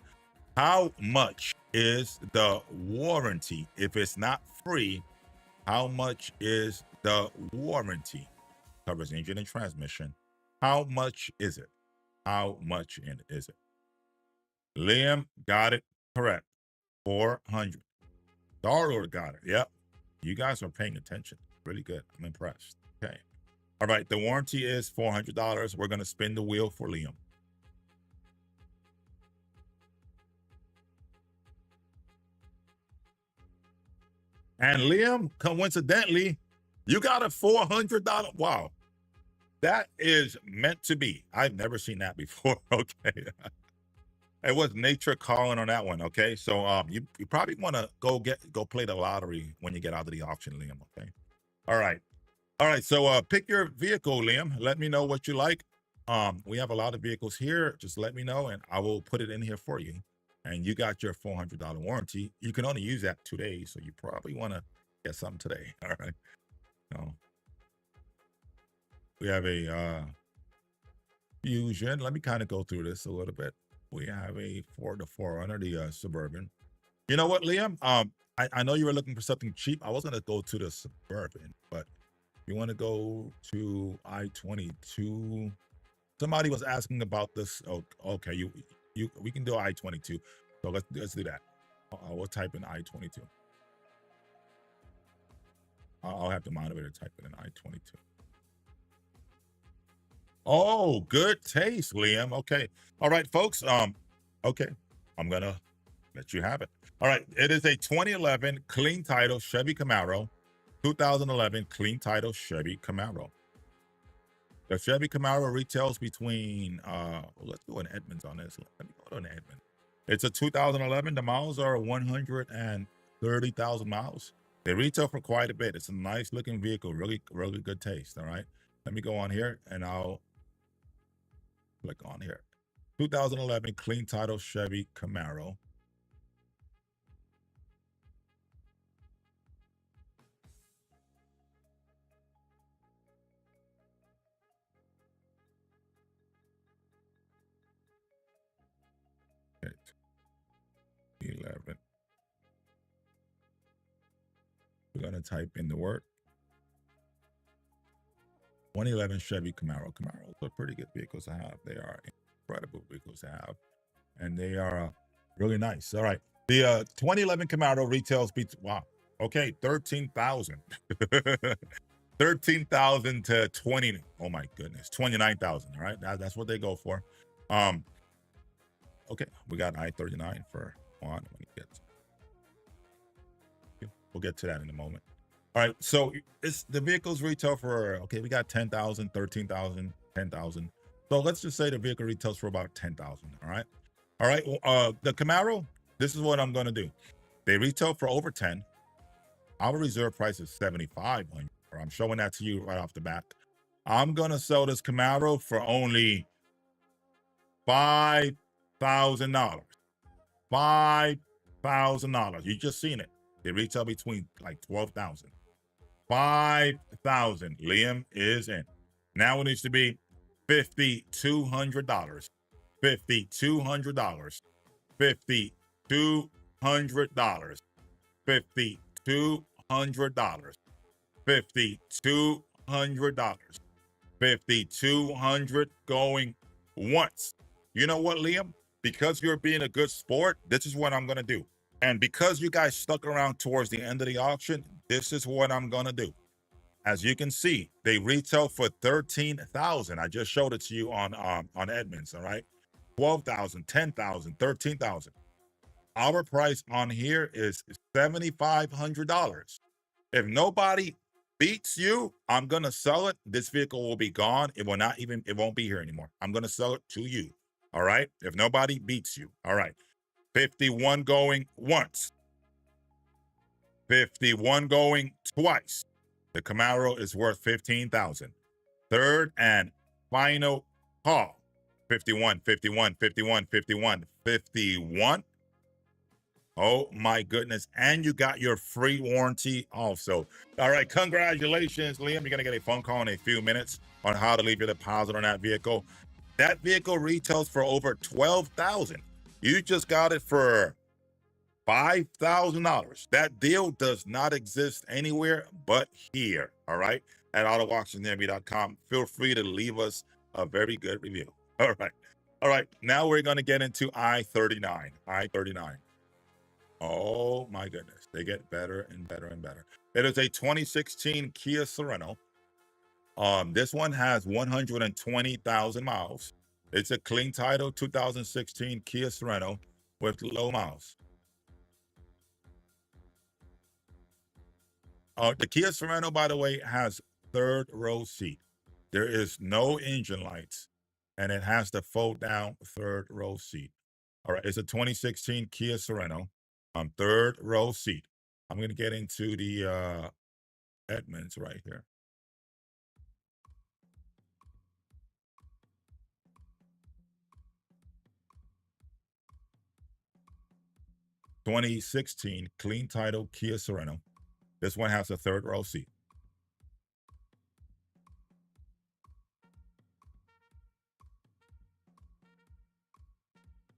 How much is the warranty? If it's not free, how much is the warranty? Covers engine and transmission. How much is it? How much is it? Liam got it correct. 400. Star-Lord got it. Yep. You guys are paying attention. Really good. I'm impressed. Okay. All right. The warranty is $400. We're going to spin the wheel for Liam. And Liam, coincidentally, you got a $400. Wow. That is meant to be. I've never seen that before. Okay. It was nature calling on that one. Okay, so you probably want to go play the lottery when you get out of the auction, Liam. Okay. All right. All right. So pick your vehicle, Liam. Let me know what you like. We have a lot of vehicles here. Just let me know, and I will put it in here for you. And you got your $400 warranty. You can only use that 2 days, so you probably want to get something today. All right. So we have a Fusion. Let me kind of go through this a little bit. We have a Ford, the 4Runner, the Suburban. You know what, Liam? I know you were looking for something cheap. I was gonna go to the Suburban, but you want to go to I-22. Somebody was asking about this. Oh, okay, we can do I-22. So let's do that. We'll type in I-22. I'll have the moderator type it in I-22. Oh, good taste, Liam. Okay. All right, folks. Okay. I'm gonna let you have it. All right. It is a 2011 clean title Chevy Camaro. 2011 clean title Chevy Camaro. The Chevy Camaro retails between let's do an Edmunds on this. Let me go to an Edmunds. It's a 2011. The miles are 130,000 miles. They retail for quite a bit. It's a nice looking vehicle, really, really good taste. All right. Let me go on here and I'll click on here. 2011 clean title Chevy Camaro. Okay. 11. We're going to type in the word. 2011 Chevy Camaro. Camaros are pretty good vehicles to have. They are incredible vehicles to have. And they are really nice. All right. The 2011 Camaro retails wow. Okay, 13,000. 13,000 to 20. Oh my goodness. 29,000. All right. That's what they go for. Okay, we got I-39 for on. We'll get to that in a moment. All right, so it's the vehicles retail for, okay, we got 10,000, 13,000, 10,000. So let's just say the vehicle retails for about 10,000. All right. All right. The Camaro, this is what I'm going to do. They retail for over 10. Our reserve price is 7,500. I'm showing that to you right off the bat. I'm going to sell this Camaro for only $5,000. $5,000. You just seen it. They retail between like 12,000. 5,000. Liam is in. Now it needs to be $5,200. $5,200. $5,200. $5,200. $5,200. $5,200 going once. You know what, Liam? Because you're being a good sport, this is what I'm going to do. And because you guys stuck around towards the end of the auction, this is what I'm going to do. As you can see, they retail for 13,000. I just showed it to you on Edmunds, all right? 12,000, 10,000, 13,000. Our price on here is $7,500. If nobody beats you, I'm going to sell it. This vehicle will be gone. It won't be here anymore. I'm going to sell it to you. All right? If nobody beats you. All right. 51 going once. 51 going twice. The Camaro is worth 15,000. Third and final call. 51, 51, 51, 51, 51. Oh my goodness. And you got your free warranty also. All right. Congratulations, Liam. You're going to get a phone call in a few minutes on how to leave your deposit on that vehicle. That vehicle retails for over 12,000. You just got it for $5,000. That deal does not exist anywhere but here. All right. At AutoAuctionsNearMe.com. Feel free to leave us a very good review. All right. All right. Now we're going to get into I-39. I-39. Oh my goodness. They get better and better and better. It is a 2016 Kia Sorento. This one has 120,000 miles. It's a clean title 2016 Kia Sorento with low miles. The Kia Sorento, by the way, has third row seat. There is no engine lights, and it has the fold down third row seat. All right, it's a 2016 Kia Sorento, third row seat. I'm gonna get into the Edmunds right here. 2016 clean title Kia Sorento. This one has a third row seat.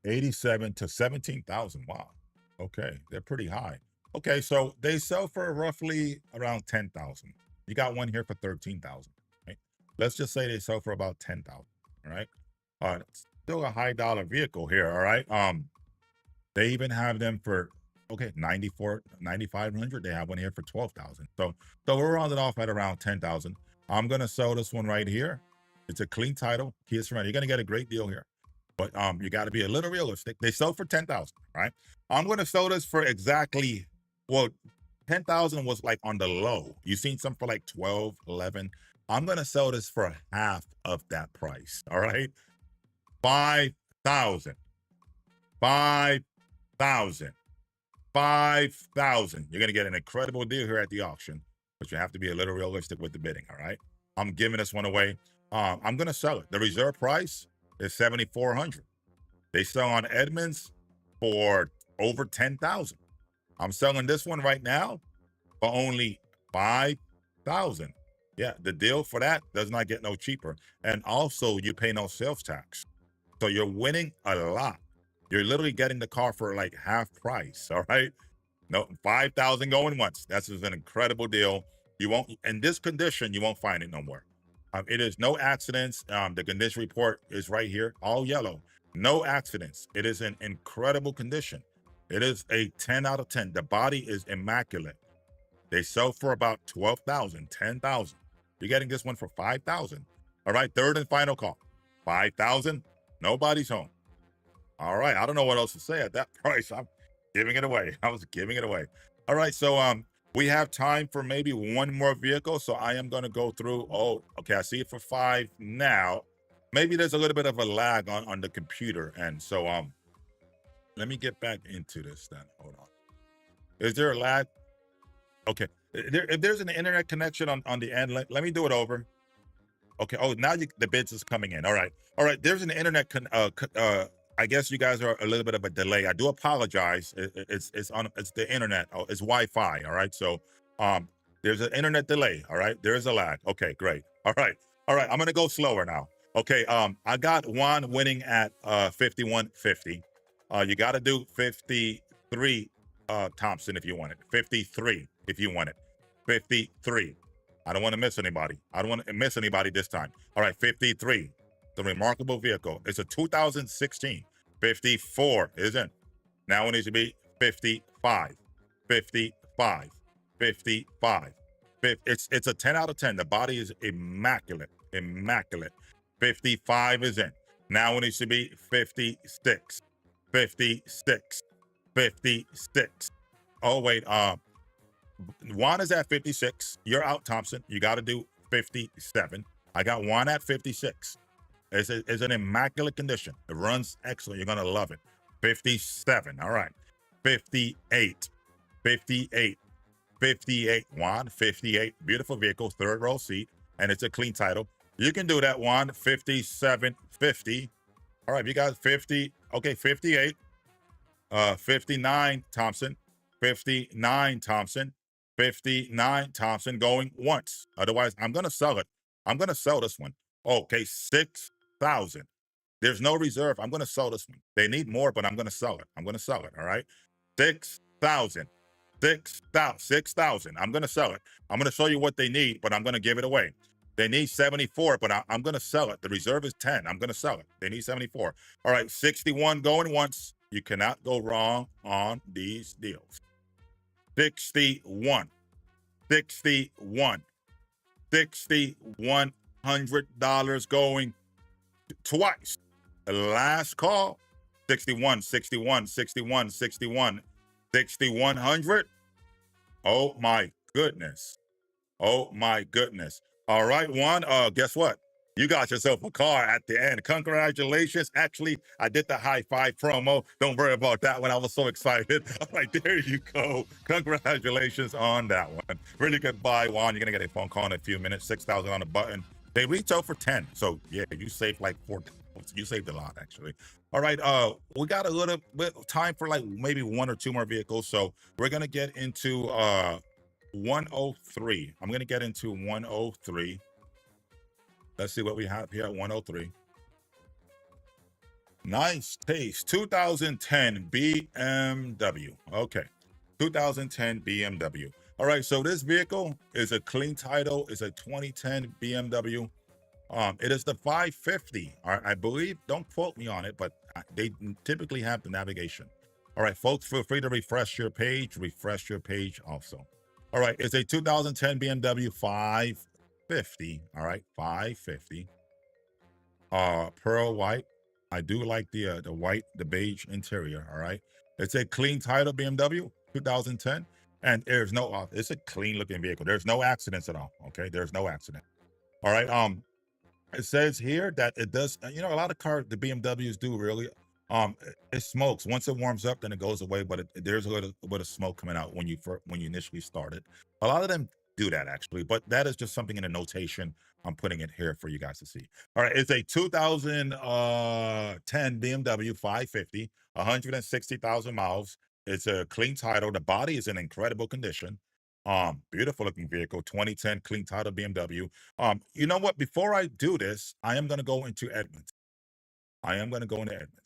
$87,000 to $17,000. Wow. Okay, they're pretty high. Okay, so they sell for roughly around 10,000. You got one here for 13,000. Right? Let's just say they sell for about 10,000. All right. Still a high dollar vehicle here. All right. They even have them for 9,500. They have one here for 12,000. So we're rounded off at around 10,000. I'm gonna sell this one right here. It's a clean title, Kia Sorento. You're gonna get a great deal here, but you got to be a little realistic. They sell for 10,000, right? I'm gonna sell this for exactly 10,000 was like on the low. You seen some for like 12, 11. I'm gonna sell this for half of that price. All right, 5,000. 5,000. 5,000. You're gonna get an incredible deal here at the auction, but you have to be a little realistic with the bidding. All right. I'm giving this one away. I'm gonna sell it. The reserve price is 7,400. They sell on Edmunds for over 10,000. I'm selling this one right now for only 5,000. Yeah, the deal for that does not get no cheaper, and also you pay no sales tax, so you're winning a lot. You're literally getting the car for like half price. All right. No, 5,000 going once. That's an incredible deal. You won't, in this condition, you won't find it no more. It is no accidents. The condition report is right here, all yellow. No accidents. It is in incredible condition. It is a 10 out of 10. The body is immaculate. They sell for about 12,000, 10,000. You're getting this one for 5,000. All right, third and final call. 5,000. Nobody's home. All right, I don't know what else to say at that price. I'm giving it away. I was giving it away. All right, so we have time for maybe one more vehicle, so I am going to go through. Oh, okay, I see it for 5 now. Maybe there's a little bit of a lag on the computer, and so let me get back into this then. Hold on. Is there a lag? Okay, if there's an internet connection on the end, let me do it over. Okay. Oh, now the bids is coming in. All right. There's an internet I guess you guys are a little bit of a delay. I do apologize. It's the internet. Oh, it's Wi-Fi. All right. So there's an internet delay. All right. There is a lag. Okay, great. All right. I'm gonna go slower now. Okay. I got Juan winning at 51.50. You got to do 53, Thompson, if you want it. 53 if you want it. 53. I don't want to miss anybody. I don't want to miss anybody this time. All right, 53. The remarkable vehicle. It's a 2016. 54 isn't. Now it needs to be 55. 55. 55. It's a 10 out of 10. The body is immaculate. Immaculate. 55 is in. Now it needs to be 56. 56. 56. Oh, wait. Juan is at 56. You're out, Thompson. You got to do 57. I got Juan at 56. It's an immaculate condition. It runs excellent. You're going to love it. 57. All right. 58. 58. 58. Juan, 58. Beautiful vehicle. Third row seat. And it's a clean title. You can do that, Juan. 57. 50. All right. You got 50. Okay. 58. 59, Thompson. 59, Thompson. 59, Thompson, going once. Otherwise, I'm going to sell it. I'm going to sell this one. Okay, 6,000. There's no reserve. I'm going to sell this one. They need more, but I'm going to sell it. I'm going to sell it, all right? 6,000. 6,000. I'm going to sell it. I'm going to show you what they need, but I'm going to give it away. They need 74, but I'm going to sell it. The reserve is 10. I'm going to sell it. They need 74. All right, 61 going once. You cannot go wrong on these deals. 61. 61. $6,100 going twice. The last call. 61, 61, 61, 61. 6,100. Oh my goodness. Oh my goodness. All right, Juan. Guess what? You got yourself a car at the end. Congratulations. Actually, I did the high five promo. Don't worry about that one. I was so excited. All right, there you go. Congratulations on that one. Really good buy, Juan. You're going to get a phone call in a few minutes. 6,000 on the button. They retail for 10. So, yeah, you saved like 4. You saved a lot, actually. All right, we got a little bit of time for like maybe 1 or 2 more vehicles. So we're going to get into 103. I'm going to get into 103. Let's see what we have here at 103. Nice taste. 2010 BMW. Okay. 2010 BMW. All right. So this vehicle is a clean title. It's a 2010 BMW. It is the 550. All right. I believe, don't quote me on it, but they typically have the navigation. All right, folks, feel free to refresh your page also. All right. It's a 2010 BMW 550. All right. 550. Pearl white. I do like the white, the beige interior. All right, it's a clean title BMW 2010, and there's no it's a clean looking vehicle. There's no accidents at all. Okay, there's no accident. All right, it says here that it does, a lot of cars, the BMWs do really, it smokes. Once it warms up, then it goes away, but there's a little bit of smoke coming out when you initially start it. A lot of them do that actually, but that is just something in the notation. I'm putting it here for you guys to see. All right, it's a 2010 BMW 550, 160,000 miles. It's a clean title. The body is in incredible condition. Beautiful looking vehicle, 2010 clean title BMW. You know what? Before I do this, I am going to go into Edmunds. I am going to go into Edmunds.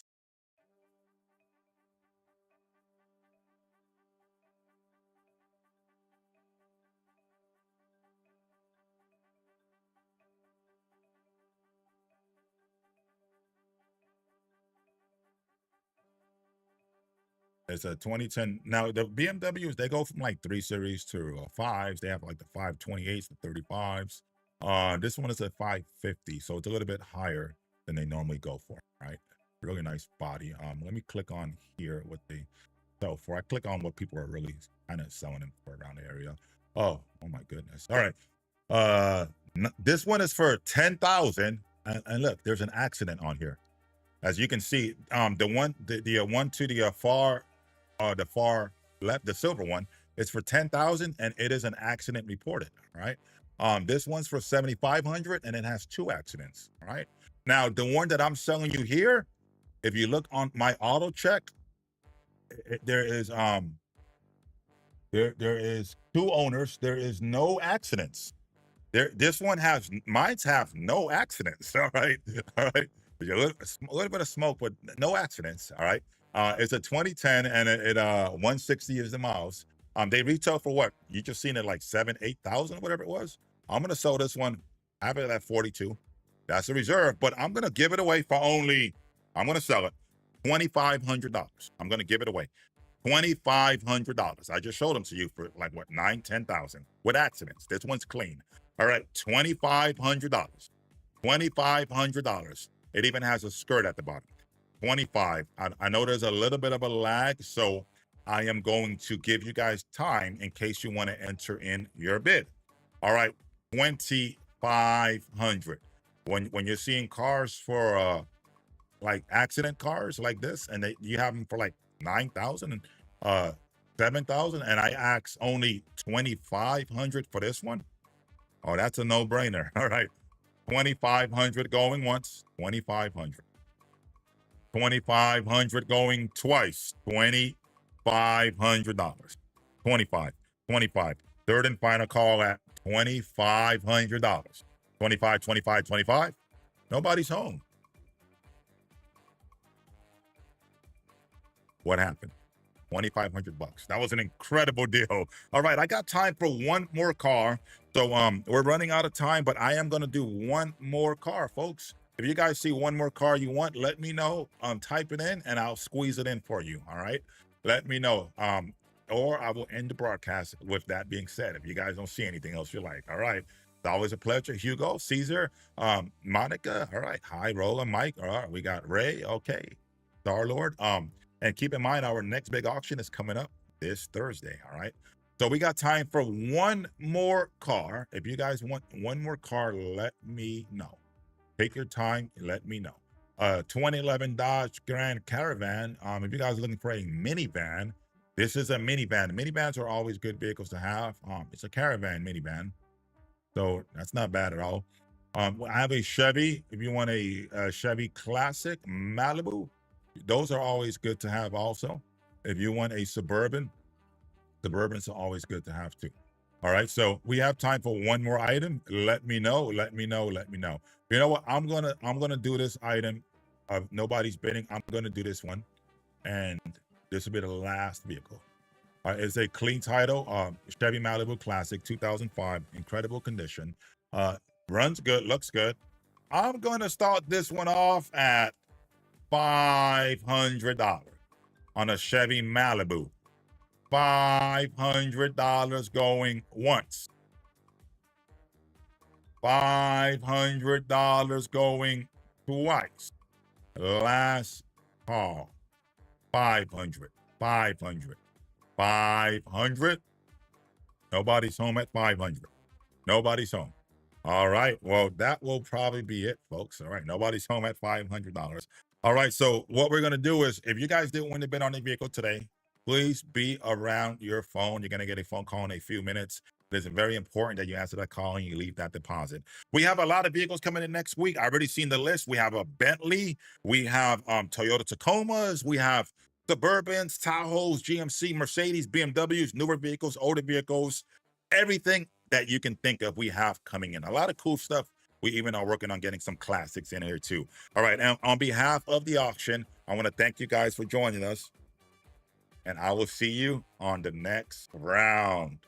It's a 2010. Now the BMWs, they go from like 3 Series to 5s. They have like the 528s, the 35s. This one is a 550, so it's a little bit higher than they normally go for. Right, really nice body. Let me click on here what they sell for. I click on what people are really kind of selling them for around the area. Oh my goodness. All right, this one is for 10,000, and look, there's an accident on here. As you can see, the one to the far left, the silver one, is for 10,000, and it is an accident reported. Right. This one's for 7,500, and it has 2 accidents. All right. Now the one that I'm selling you here, if you look on my auto check, there is 2 owners. There is no accidents. This one has, mine's have no accidents. All right. All right. A little bit of smoke, but no accidents. All right. It's a 2010, and it 160 is the miles. They retail for what? You just seen it like 7,000-8,000, whatever it was. I'm gonna sell this one. I have it at 42. That's a reserve, but I'm gonna give it away for only. I'm gonna sell it $2,500. I'm gonna give it away $2,500. I just showed them to you for like what, 9,000-10,000 with accidents. This one's clean. All right, $2,500. $2,500. It even has a skirt at the bottom. 25. I know there's a little bit of a lag, so I am going to give you guys time in case you want to enter in your bid. All right, 2,500. When you're seeing cars for like accident cars like this, and you have them for like 9,000 and 7,000, and I ask only 2,500 for this one. Oh, that's a no-brainer. All right, 2,500 going once, 2,500. 2,500 going twice, $2,500. 25. Third and final call at $2,500. 25. Nobody's home. What happened? $2,500. That was an incredible deal. All right, I got time for one more car. So we're running out of time, but I am going to do one more car, folks. If you guys see one more car you want, let me know. Type it in, and I'll squeeze it in for you. All right, let me know. Or I will end the broadcast with that being said. If you guys don't see anything else you like, all right. It's always a pleasure. Hugo, Caesar, Monica. All right. Hi, Roland, Mike. All right. We got Ray. Okay. Star Lord. And keep in mind, our next big auction is coming up this Thursday. All right. So we got time for one more car. If you guys want one more car, let me know. Take your time and let me know. 2011 Dodge Grand Caravan. If you guys are looking for a minivan, this is a minivan. Minivans are always good vehicles to have. It's a caravan minivan, so that's not bad at all. I have a Chevy. If you want a Chevy Classic Malibu, those are always good to have also. If you want a Suburban, Suburbans are always good to have too. All right, so we have time for one more item. Let me know. Let me know. Let me know. You know what? I'm gonna do this item of nobody's bidding. I'm gonna do this one, and this will be the last vehicle. It's a clean title, Chevy Malibu Classic 2005, incredible condition. Runs good, looks good. I'm gonna start this one off at $500 on a Chevy Malibu. $500 going once. $500 going twice. Last call. 500. 500. 500. Nobody's home at 500. Nobody's home. All right. Well, that will probably be it, folks. All right. Nobody's home at $500. All right. So what we're going to do is, if you guys didn't win the bid on the vehicle today, please be around your phone. You're going to get a phone call in a few minutes. It is very important that you answer that call and you leave that deposit. We have a lot of vehicles coming in next week. I've already seen the list. We have a Bentley. We have Toyota Tacomas. We have Suburbans, Tahoes, GMC, Mercedes, BMWs, newer vehicles, older vehicles, everything that you can think of we have coming in. A lot of cool stuff. We even are working on getting some classics in here too. All right, and on behalf of the auction, I want to thank you guys for joining us, and I will see you on the next round.